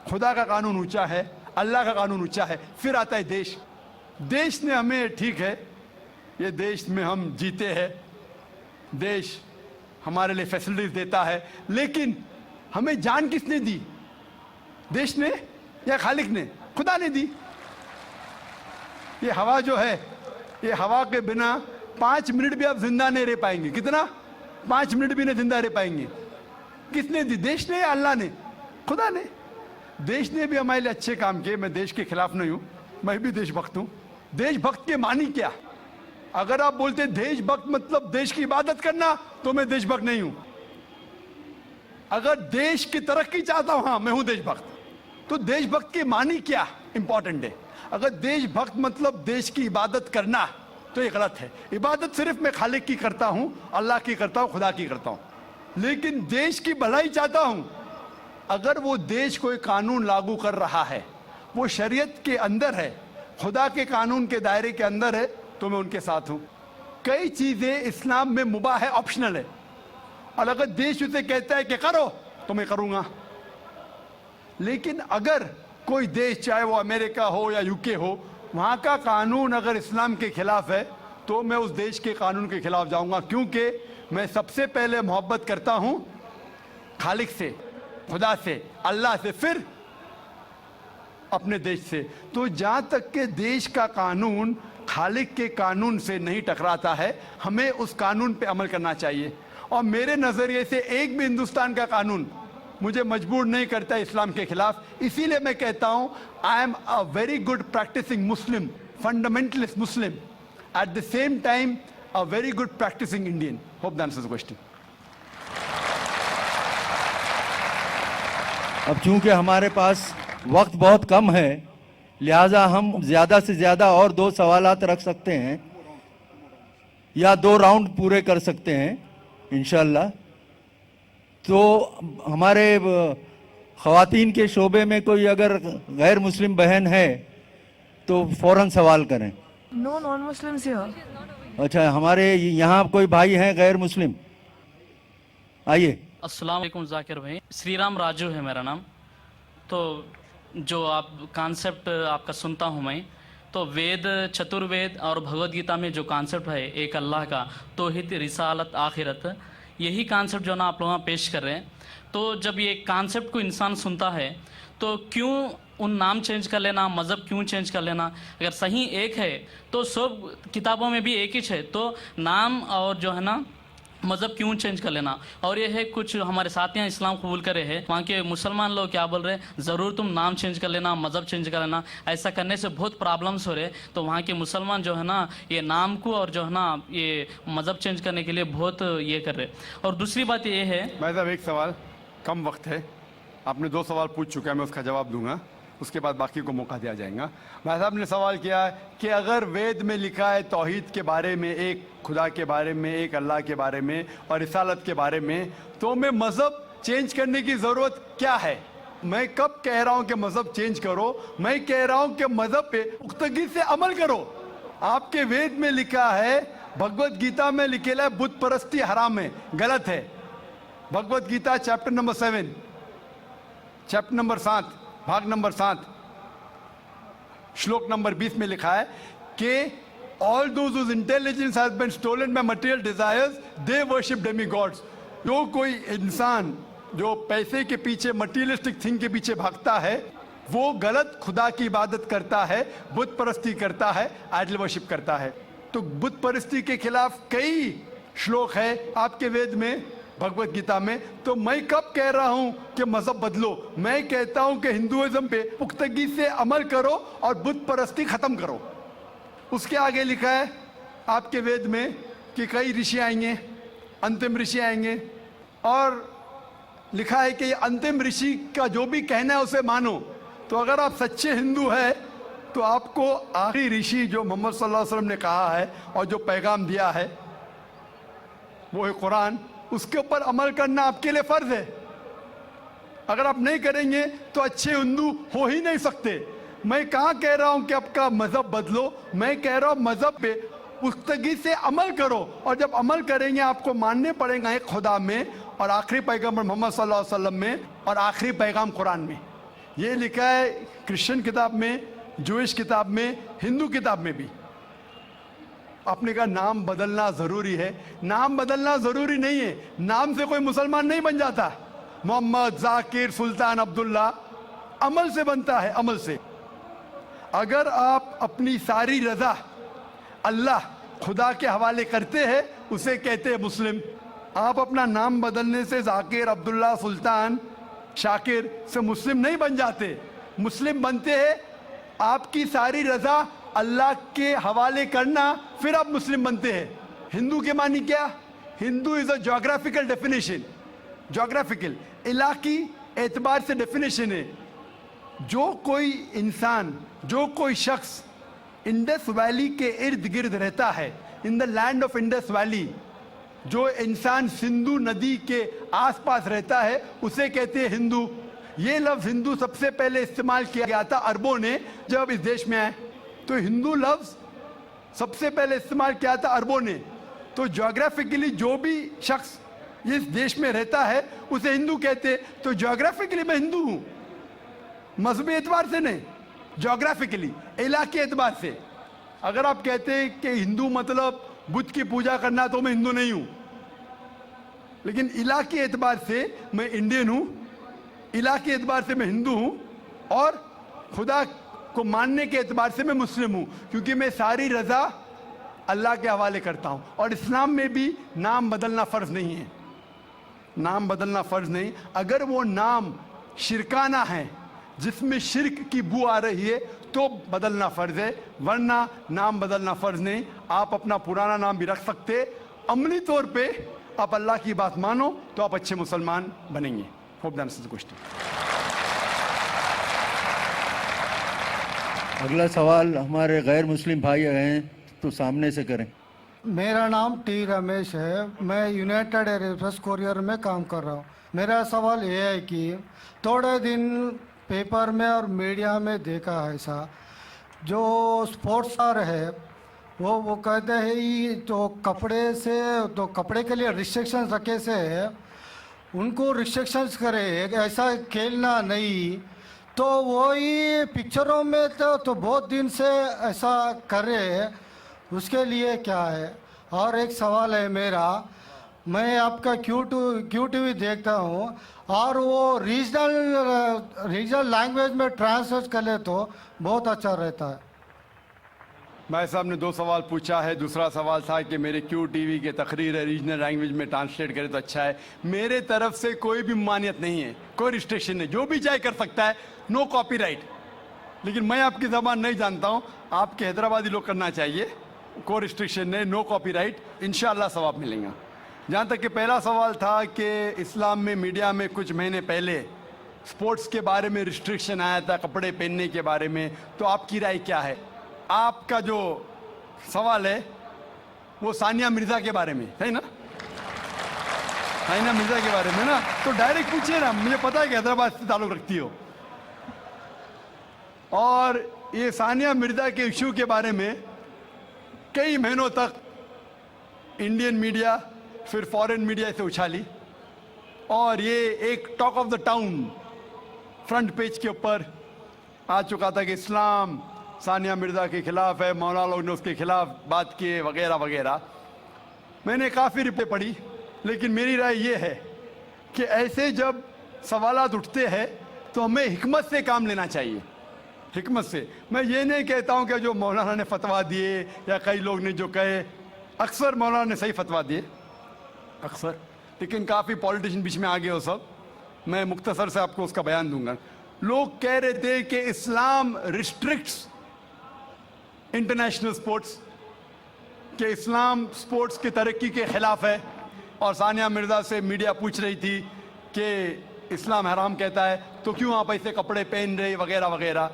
खुदा का कानून ऊंचा है, अल्लाह का कानून ऊंचा है, फिर आता है देश। देश ने हमें, ठीक है, ये देश में हम जीते हैं, देश हमारे लिए फैसिलिटीज देता है, लेकिन हमें जान किसने दी? देश ने या खालिक ने? खुदा ने दी। ये हवा जो है, ये हवा के बिना 5 मिनट भी आप जिंदा नहीं रह पाएंगे। कितना? 5 मिनट भी नहीं जिंदा रह पाएंगे। किसने दी? देश ने या अल्लाह ने? खुदा ने। देश ने भी हमारे लिए अच्छे काम किए। मैं देश के खिलाफ नहीं हूं, मैं भी देशभक्त हूं। देशभक्त के मानी क्या? अगर आप बोलते देशभक्त मतलब देश की इबादत करना, तो मैं देशभक्त नहीं हूं। अगर देश की तरक्की चाहता हूं, हाँ मैं हूं देशभक्त। तो देशभक्त के मानी क्या इंपॉर्टेंट है। अगर देशभक्त मतलब देश की इबादत करना, तो ये गलत है। इबादत सिर्फ मैं खालिक की करता हूं, अल्लाह की करता हूं, खुदा की करता हूं। लेकिन देश की भलाई चाहता हूं। अगर वो देश कोई कानून लागू कर रहा है, वो शरीयत के अंदर है, खुदा के कानून के दायरे के अंदर है, तो मैं उनके साथ हूं। कई चीजें इस्लाम में मुबाह है, ऑप्शनल है, और अगर देश उसे कहता है कि करो, तो मैं करूंगा। लेकिन अगर कोई देश, चाहे वो अमेरिका हो या यूके हो, वहां का कानून अगर इस्लाम के खिलाफ है, तो मैं उस देश के कानून के खिलाफ जाऊंगा, क्योंकि मैं सबसे पहले मोहब्बत करता हूं खालिक से, खुदा से, अल्लाह से, फिर अपने देश से। तो जहां तक के देश का कानून खालिक के कानून से नहीं टकराता है, हमें उस कानून पे अमल करना चाहिए। और मेरे नजरिए से एक भी हिंदुस्तान का कानून मुझे मजबूर नहीं करता इस्लाम के खिलाफ। इसीलिए मैं कहता हूं I am a very good practising Muslim, fundamentalist Muslim, at the same time a very good practising Indian. Hope that answers the question. अब चूंकि हमारे पास वक्त बहुत कम है, लिहाजा हम ज़्यादा से ज़्यादा और 2 सवालात रख सकते हैं या 2 राउंड पूरे कर सकते हैं इंशाल्लाह। तो हमारे ख़वातीन के शोबे में कोई अगर गैर मुस्लिम बहन है तो फ़ौरन सवाल करें। No non-Muslims here. अच्छा, हमारे यहाँ कोई भाई हैं गैर मुस्लिम? आइए। अस्सलाम वालेकुम जाकिर भाई, श्री राम राजू है मेरा नाम। तो जो आप कॉन्सेप्ट आपका सुनता हूँ मैं, तो वेद, चतुर्वेद और भगवत गीता में जो कॉन्सेप्ट है एक अल्लाह का, तौहीद, रिसालत, आखिरत, यही कॉन्सेप्ट जो ना आप लोग पेश कर रहे हैं। तो जब ये कॉन्सेप्ट को इंसान सुनता है तो क्यों उन नाम चेंज कर लेना, मज़हब क्यों चेंज कर लेना? अगर सही एक है तो सब किताबों में भी एक ही है, तो नाम और जो है ना मज़हब क्यों चेंज कर लेना? और ये है कुछ हमारे साथियाँ इस्लाम कबूल करे हैं, वहाँ के मुसलमान लोग क्या बोल रहे हैं, ज़रूर तुम नाम चेंज कर लेना, मज़हब चेंज कर लेना, ऐसा करने से बहुत प्रॉब्लम्स हो रहे हैं। तो वहाँ के मुसलमान जो है ना ये नाम को और जो है ना ये मज़हब चेंज करने के लिए बहुत ये कर रहे हैं। और दूसरी बात ये है, भाई साहब एक सवाल, कम वक्त है, आपने 2 सवाल पूछ चुका है, मैं उसका जवाब दूंगा, उसके बाद बाकी को मौका दिया जाएगा। भाई साहब ने सवाल किया है कि अगर वेद में लिखा है तौहीद के बारे में, एक खुदा के बारे में, एक अल्लाह के बारे में और रिसालत के बारे में, तो हमें मज़हब चेंज करने की ज़रूरत क्या है? मैं कब कह रहा हूँ कि मज़हब चेंज करो? मैं कह रहा हूँ कि मज़हब पे पुख्तगी से अमल करो। आपके वेद में लिखा है, भगवत गीता में लिखेला है बुत परस्ती हराम है, गलत है। Bhagavad Gita chapter number 7, chapter number 7, भाग नंबर 7, श्लोक नंबर 20 में लिखा है कि all those whose intelligence has been stolen by material desires they worship demigods. जो कोई इंसान जो पैसे के पीछे, मटेरियलिस्टिक थिंग के पीछे भागता है, वो गलत खुदा की इबादत करता है, बुत परस्ती करता है, आइडल वर्शिप करता है। तो बुत परस्ती के खिलाफ कई श्लोक है आपके वेद में, भगवत गीता में। तो मैं कब कह रहा हूं कि मजहब बदलो? मैं कहता हूं कि हिंदुइज्म पे पुख्तगी से अमल करो और बुत परस्ती खत्म करो। उसके आगे लिखा है आपके वेद में कि कई ऋषि आएंगे, अंतिम ऋषि आएंगे, और लिखा है कि अंतिम ऋषि का जो भी कहना है उसे मानो। तो अगर आप सच्चे हिंदू है तो आपको आखिरी ऋषि जो मोहम्मद सल्लल्लाहु अलैहि वसल्लम ने कहा है और जो पैगाम दिया है वो है कुरान, उसके ऊपर अमल करना आपके लिए फर्ज है। अगर आप नहीं करेंगे तो अच्छे हिंदू हो ही नहीं सकते। मैं कहाँ कह रहा हूं कि आपका मजहब बदलो, मैं कह रहा हूं मजहब पे पुख्तगी से अमल करो, और जब अमल करेंगे आपको मानने पड़ेगा एक खुदा में और आखिरी पैगंबर मोहम्मद सल्लल्लाहु अलैहि वसल्लम में और आखिरी पैगाम कुरान में। ये लिखा है क्रिश्चियन किताब में, जूइश किताब में, हिंदू किताब में भी। आपने कहा नाम बदलना ज़रूरी है, नाम बदलना ज़रूरी नहीं है। नाम से कोई मुसलमान नहीं बन जाता। मोहम्मद, जाकिर, सुल्तान, अब्दुल्ला अमल से बनता है, अमल से। अगर आप अपनी सारी रज़ा अल्लाह, खुदा के हवाले करते हैं, उसे कहते हैं मुस्लिम। आप अपना नाम बदलने से जाकिर, अब्दुल्ला, सुल्तान, शाकिर से मुस्लिम नहीं बन जाते। मुस्लिम बनते हैं आपकी सारी रज़ा अल्लाह के हवाले करना, फिर आप मुस्लिम बनते हैं। हिंदू के मानी क्या? Hindu is a geographical definition, geographical Ellaquai एतबार से डेफिनेशन है। जो कोई इंसान, जो कोई शख्स इंडस वैली के इर्द गिर्द रहता है, in the land of Indus valley, जो इंसान सिंधु नदी के आसपास रहता है, उसे कहते हैं हिंदू। ये लफ्ज़ हिंदू सबसे पहले इस्तेमाल किया गया था अरबों ने जब इस देश में आए। तो हिंदू लफ्ज़ सबसे पहले इस्तेमाल किया था अरबों ने। तो ज्योग्राफिकली जो भी शख्स इस देश में रहता है उसे हिंदू कहते। तो ज्योग्राफिकली मैं हिंदू हूँ, मजहबी एतबार से नहीं, ज्योग्राफिकली, इलाके एतबार से। अगर आप कहते हैं कि हिंदू मतलब बुद्ध की पूजा करना, तो मैं हिंदू नहीं हूँ। लेकिन इलाके एतबार से मैं इंडियन हूँ, इलाके एतबार से मैं हिंदू हूँ, और खुदा को मानने के एतबार से मैं मुस्लिम हूँ, क्योंकि मैं सारी रज़ा अल्लाह के हवाले करता हूँ। और इस्लाम में भी नाम बदलना फ़र्ज नहीं है। नाम बदलना फ़र्ज़ नहीं, अगर वो नाम शिरकाना है जिसमें शिरक की बू आ रही है तो बदलना फ़र्ज़ है, वरना नाम बदलना फ़र्ज़ नहीं। आप अपना पुराना नाम भी रख सकते, अमली तौर पे आप अल्लाह की बात मानो तो आप अच्छे मुसलमान बनेंगे। Hope that answers the question. अगला सवाल हमारे गैर मुस्लिम भाई हैं तो सामने से करें। मेरा नाम टी रमेश है, मैं यूनाइटेड एयरफोर्स कोरियर में काम कर रहा हूँ। मेरा सवाल ये है कि थोड़े दिन पेपर में और मीडिया में देखा है ऐसा, जो स्पोर्ट्सर है वो कहते हैं कि तो कपड़े के लिए रिस्ट्रिक्शंस रखे से उनको रिस्ट्रिक्शंस करे, ऐसा खेलना नहीं, तो वही पिक्चरों में तो बहुत दिन से ऐसा करे, उसके लिए क्या है? और एक सवाल है मेरा, मैं आपका क्यू टीवी देखता हूँ और वो रीजनल लैंग्वेज में ट्रांसलेट कर ले तो बहुत अच्छा रहता है। भाई साहब ने 2 सवाल पूछा है। दूसरा सवाल था कि मेरे क्यू टीवी के तकरीर है रीजनल लैंग्वेज में ट्रांसलेट करे तो अच्छा है। मेरे तरफ से कोई भी मानियत नहीं है, कोई रिस्ट्रिक्शन नहीं, जो भी चाहे कर सकता है, नो कॉपीराइट। लेकिन मैं आपकी ज़बान नहीं जानता हूँ, आपके हैदराबादी लोग करना चाहिए, कोई रिस्ट्रिक्शन नहीं, नो कॉपीराइट, इंशाअल्लाह सवाब मिलेगा। जहाँ तक कि पहला सवाल था कि इस्लाम में मीडिया में कुछ महीने पहले स्पोर्ट्स के बारे में रिस्ट्रिक्शन आया था, कपड़े पहनने के बारे में, तो आपकी राय क्या है? आपका जो सवाल है वो सानिया मिर्ज़ा के बारे में है ना? सानिया मिर्ज़ा के बारे में ना, तो डायरेक्ट पूछिए ना, मुझे पता है कि हैदराबाद से ताल्लुक़ रखती हो। और ये सानिया मिर्ज़ा के इशू के बारे में कई महीनों तक इंडियन मीडिया फिर फॉरेन मीडिया इसे उछाली और ये एक talk of the town front page के ऊपर आ चुका था कि इस्लाम सानिया मिर्ज़ा के ख़िलाफ़ है, मौलाना लोग ने उसके ख़िलाफ़ बात किए वगैरह वगैरह। मैंने काफ़ी रिप्ले पढ़ी, लेकिन मेरी राय ये है कि ऐसे जब सवालात उठते हैं तो हमें हिकमत से काम लेना चाहिए, हिकमत से। मैं ये नहीं कहता हूँ कि जो मौलाना ने फतवा दिए या कई लोग ने जो कहे, अक्सर मौलाना ने सही फतवा दिए अक्सर, लेकिन काफ़ी पॉलिटिशियन बीच में आ गए हो सब। मैं मुख्तसर से आपको उसका बयान दूंगा। लोग कह रहे थे कि इस्लाम रिस्ट्रिक्ट्स इंटरनेशनल स्पोर्ट्स, कि इस्लाम स्पोर्ट्स की तरक्की के ख़िलाफ़ है, और सानिया मिर्ज़ा से मीडिया पूछ रही थी कि इस्लाम हराम कहता है तो क्यों आप ऐसे कपड़े पहन रहे वगैरह वगैरह।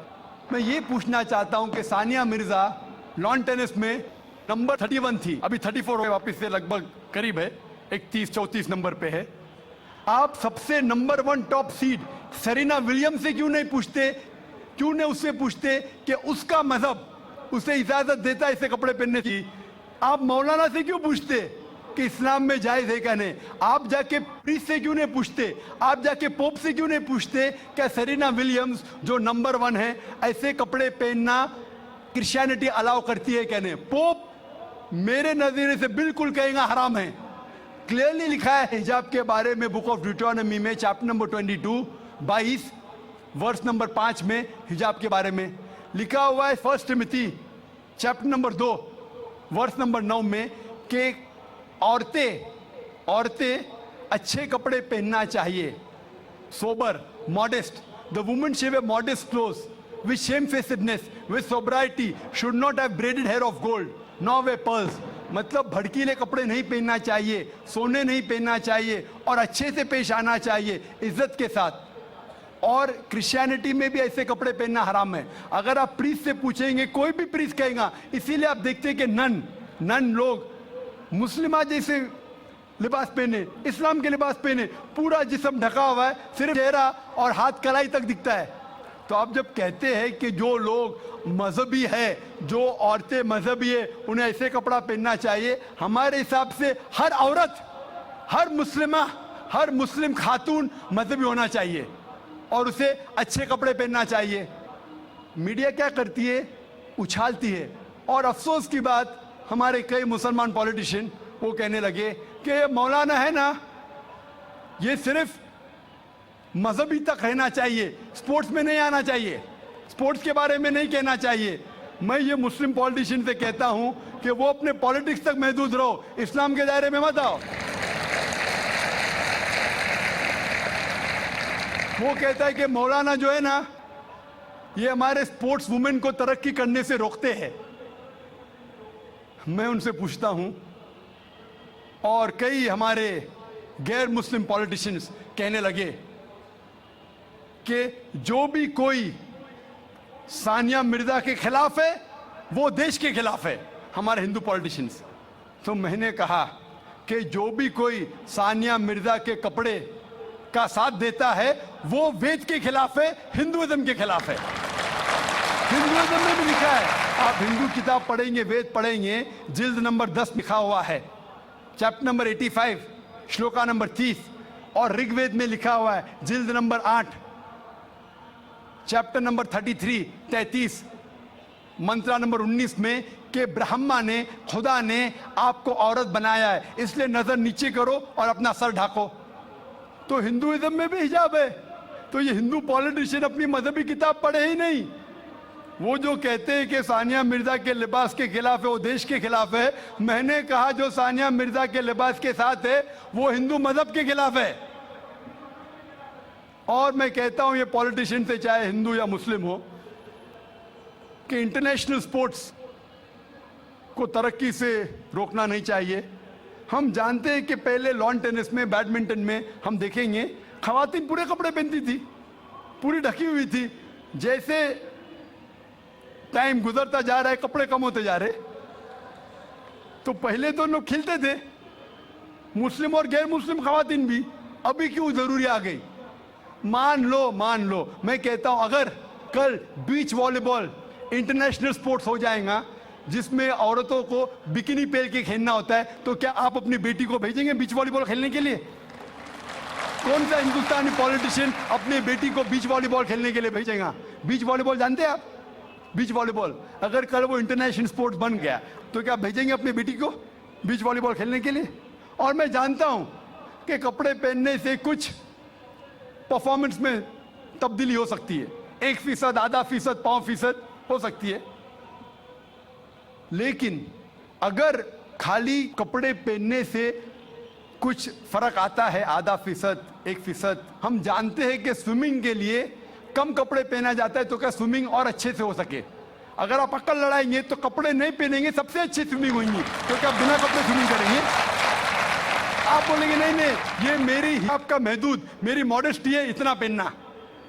मैं ये पूछना चाहता हूं कि सानिया मिर्ज़ा लॉन टेनिस में नंबर 31 थी, अभी 34 हो गए, वापस से लगभग करीब है, 31-34 नंबर पे है। आप सबसे number 1 top seed Serena Williams से क्यों नहीं पूछते, क्यों नहीं उससे पूछते कि उसका मजहब उसे इजाज़त देता है ऐसे कपड़े पहनने की? आप मौलाना से क्यों पूछते कि इस्लाम में जायज़ है क्या नहीं? आप जाके प्रीस्ट से क्यों नहीं पूछते? आप जाके पोप से क्यों नहीं पूछते क्या सेरेना विलियम्स जो नंबर 1 है ऐसे कपड़े पहनना क्रिश्चियनिटी अलाउ करती है क्या नहीं? पोप मेरे नज़रिए से बिल्कुल कहेगा हराम है। क्लियरली लिखा है हिजाब के बारे में बुक ऑफ ड्यूटोनॉमी में चैप्टर नंबर 22 वर्स नंबर 5 में हिजाब के बारे में लिखा हुआ है। 1 Timothy chapter number 2 verse number 9 में कि औरतें अच्छे कपड़े पहनना चाहिए, sober, modest. The woman should wear modest clothes with shamefacedness with sobriety, should not have braided hair of gold not way pearls. मतलब भड़कीले कपड़े नहीं पहनना चाहिए, सोने नहीं पहनना चाहिए, और अच्छे से पेश आना चाहिए इज्जत के साथ। और क्रिश्चियनिटी में भी ऐसे कपड़े पहनना हराम है। अगर आप प्रीस्ट से पूछेंगे, कोई भी प्रीस्ट कहेगा। इसीलिए आप देखते हैं कि नन लोग मुस्लिमा जैसे लिबास पहने, इस्लाम के लिबास पहने, पूरा जिस्म ढका हुआ है, सिर्फ चेहरा और हाथ कलाई तक दिखता है। तो आप जब कहते हैं कि जो लोग मजहबी है, जो औरतें मजहबी है, उन्हें ऐसे कपड़ा पहनना चाहिए, हमारे हिसाब से हर औरत, हर मुस्लिम खातून मजहबी होना चाहिए और उसे अच्छे कपड़े पहनना चाहिए। मीडिया क्या करती है? उछालती है। और अफसोस की बात, हमारे कई मुसलमान पॉलिटिशियन वो कहने लगे कि ये मौलाना है ना, ये सिर्फ मजहबी तक रहना चाहिए, स्पोर्ट्स में नहीं आना चाहिए, स्पोर्ट्स के बारे में नहीं कहना चाहिए। मैं ये मुस्लिम पॉलिटिशियन से कहता हूं कि वो अपने पॉलिटिक्स तक महदूद रहो, इस्लाम के दायरे में मत आओ। वो कहता है कि मौलाना जो है ना, ये हमारे स्पोर्ट्स वुमेन को तरक्की करने से रोकते हैं। मैं उनसे पूछता हूं, और कई हमारे गैर मुस्लिम पॉलिटिशियंस कहने लगे कि जो भी कोई सानिया मिर्जा के खिलाफ है वो देश के खिलाफ है, हमारे हिंदू पॉलिटिशियंस। तो मैंने कहा कि जो भी कोई सानिया मिर्जा के कपड़े का साथ देता है वो वेद के खिलाफ है, हिंदुइज्म के खिलाफ है। हिंदुइज्म में भी लिखा है, आप हिंदू किताब पढ़ेंगे, वेद पढ़ेंगे, जिल्द नंबर 10 लिखा हुआ है, चैप्टर नंबर 85, श्लोका नंबर 30, और ऋग्वेद में लिखा हुआ है जिल्द नंबर 8, चैप्टर नंबर 33, मंत्रा नंबर 19 में कि ब्रह्मा ने, खुदा ने आपको औरत बनाया है, इसलिए नजर नीचे करो और अपना सर ढाको। तो हिंदुइज्म में भी हिजाब है। तो ये हिंदू पॉलिटिशियन अपनी मजहबी किताब पढ़े ही नहीं। वो जो कहते हैं कि सानिया मिर्जा के लिबास के खिलाफ है वो देश के खिलाफ है, मैंने कहा जो सानिया मिर्जा के लिबास के साथ है वो हिंदू मजहब के खिलाफ है। और मैं कहता हूं ये पॉलिटिशियन से, चाहे हिंदू या मुस्लिम हो, कि इंटरनेशनल स्पोर्ट्स को तरक्की से रोकना नहीं चाहिए। हम जानते हैं कि पहले लॉन टेनिस में, बैडमिंटन में हम देखेंगे खवातीन पूरे कपड़े पहनती थी, पूरी ढकी हुई थी। जैसे टाइम गुजरता जा रहा है, कपड़े कम होते जा रहे। तो पहले तो लोग खिलते थे, मुस्लिम और गैर मुस्लिम खवातीन भी, अभी क्यों जरूरी आ गई? मान लो मैं कहता हूं अगर कल बीच वॉलीबॉल इंटरनेशनल स्पोर्ट्स हो जाएगा जिसमें औरतों को बिकिनी पहन के खेलना होता है, तो क्या आप अपनी बेटी को भेजेंगे बीच वॉलीबॉल खेलने के लिए? कौन सा हिंदुस्तानी पॉलिटिशियन अपनी बेटी को बीच वॉलीबॉल खेलने के लिए भेजेगा? बीच वॉलीबॉल जानते हैं आप? बीच वॉलीबॉल अगर कल वो इंटरनेशनल स्पोर्ट्स बन गया तो क्या भेजेंगे अपनी बेटी को बीच वॉलीबॉल खेलने के लिए? और मैं जानता हूं कि कपड़े पहनने से कुछ परफॉर्मेंस में तब्दीली हो सकती है, 1%, आधा फीसद, 5% हो सकती है। लेकिन अगर खाली कपड़े पहनने से कुछ फर्क आता है, आधा फीसद, 1%, हम जानते हैं कि स्विमिंग के लिए कम कपड़े पहना जाता है तो क्या स्विमिंग और अच्छे से हो सके? अगर आप अक्ल लड़ाएंगे तो कपड़े नहीं पहनेंगे, सबसे अच्छी स्विमिंग होगी, तो क्या बिना कपड़े स्विमिंग करेंगे? आप बोलेंगे नहीं ये मेरी, आपका महदूद, मेरी मॉडेस्टी है इतना पहनना,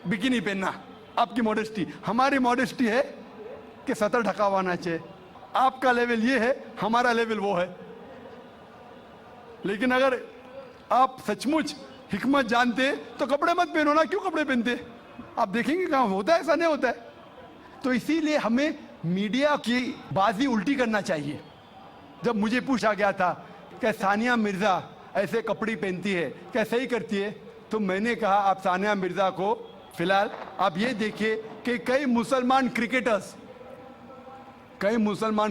बिकिनी पहनना, आपकी मॉडेस्टी। हमारी मॉडेस्टी है कि सतर ढका हुआ होना चाहिए। आपका लेवल ये है, हमारा लेवल वो है। लेकिन अगर आप सचमुच हिकमत जानते तो कपड़े मत पहनो ना, क्यों कपड़े पहनते? आप देखेंगे कहाँ होता है, ऐसा नहीं होता है। तो इसीलिए हमें मीडिया की बाजी उल्टी करना चाहिए। जब मुझे पूछा गया था कि सानिया मिर्जा ऐसे कपड़े पहनती है, क्या सही करती है, तो मैंने कहा आप सानिया मिर्जा को फिलहाल आप ये देखिए कि कई मुसलमान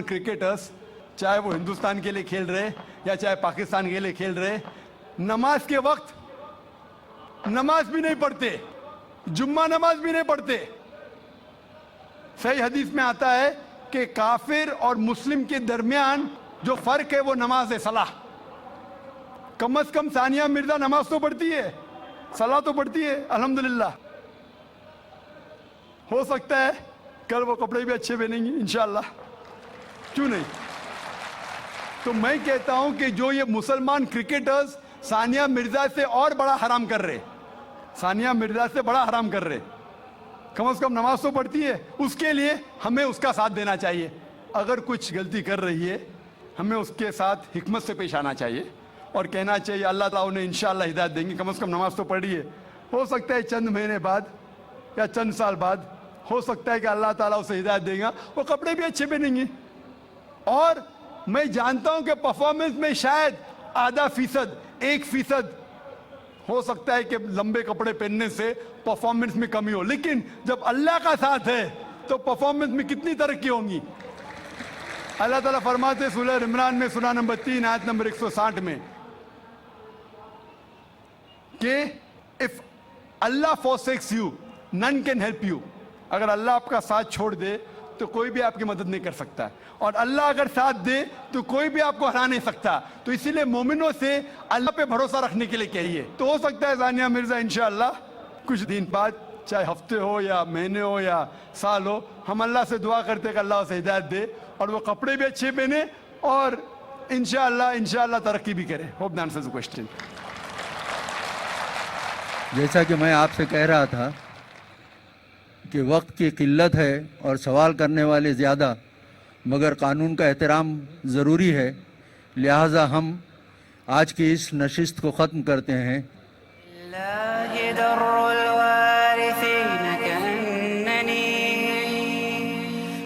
क्रिकेटर्स चाहे वो हिंदुस्तान के लिए खेल रहे या चाहे पाकिस्तान के लिए खेल रहे, नमाज के वक्त नमाज भी नहीं पढ़ते, जुम्मा नमाज भी नहीं पढ़ते। सही हदीस में आता है कि काफिर और मुस्लिम के दरमियान जो फर्क है वो नमाज है, सलाह। कम से कम सानिया मिर्जा नमाज तो पढ़ती है, सलाह तो पढ़ती है, अल्हम्दुलिल्लाह। हो सकता है कल वो कपड़े भी अच्छे पहनेंगी इंशाअल्लाह, क्यों नहीं? तो मैं कहता हूं कि जो ये मुसलमान क्रिकेटर्स सानिया मिर्जा से और बड़ा हराम कर रहे, सानिया मिर्जा से बड़ा हराम कर रहे, कम से कम नमाज तो पढ़ती है, उसके लिए हमें उसका साथ देना चाहिए। अगर कुछ गलती कर रही है हमें उसके साथ हिकमत से पेश आना चाहिए और कहना चाहिए अल्लाह ताला उन्हें इंशाअल्लाह हिदायत देंगे, कम से कम नमाज तो पढ़ी है। हो सकता है चंद महीने बाद या चंद साल बाद हो सकता है कि अल्लाह ताला उसे हिदायत देगा, वो कपड़े भी अच्छे पहनेंगे। और मैं जानता हूं कि परफॉर्मेंस में शायद आधा फीसद, 1% हो सकता है कि लंबे कपड़े पहनने से परफॉर्मेंस में कमी हो, लेकिन जब अल्लाह का साथ है तो परफॉर्मेंस में कितनी तरक्की होगी। अल्लाह ताला फरमाते सूरह इमरान में सूरह नंबर 3 आयत नंबर 160 में कि if Allah forsakes you none can help you, अगर अल्लाह आपका साथ छोड़ दे तो कोई भी आपकी मदद नहीं कर सकता, और अल्लाह अगर साथ दे तो कोई भी आपको हरा नहीं सकता। तो इसीलिए मोमिनों से अल्लाह पे भरोसा रखने के लिए कहिए। तो हो सकता है सानिया मिर्जा इंशाअल्लाह कुछ दिन बाद, चाहे हफ्ते हो या महीने हो या साल हो, हम अल्लाह से दुआ करते हैं कि अल्लाह उसे हिदायत दे और वो कपड़े भी अच्छे पहने और इंशाअल्लाह तरक्की भी करे। Hope that answers the question. जैसा कि मैं आपसे कह रहा था कि वक्त की किल्लत है और सवाल करने वाले ज़्यादा, मगर कानून का एहतराम ज़रूरी है, लिहाजा हम आज की इस नशिस्त को ख़त्म करते हैं।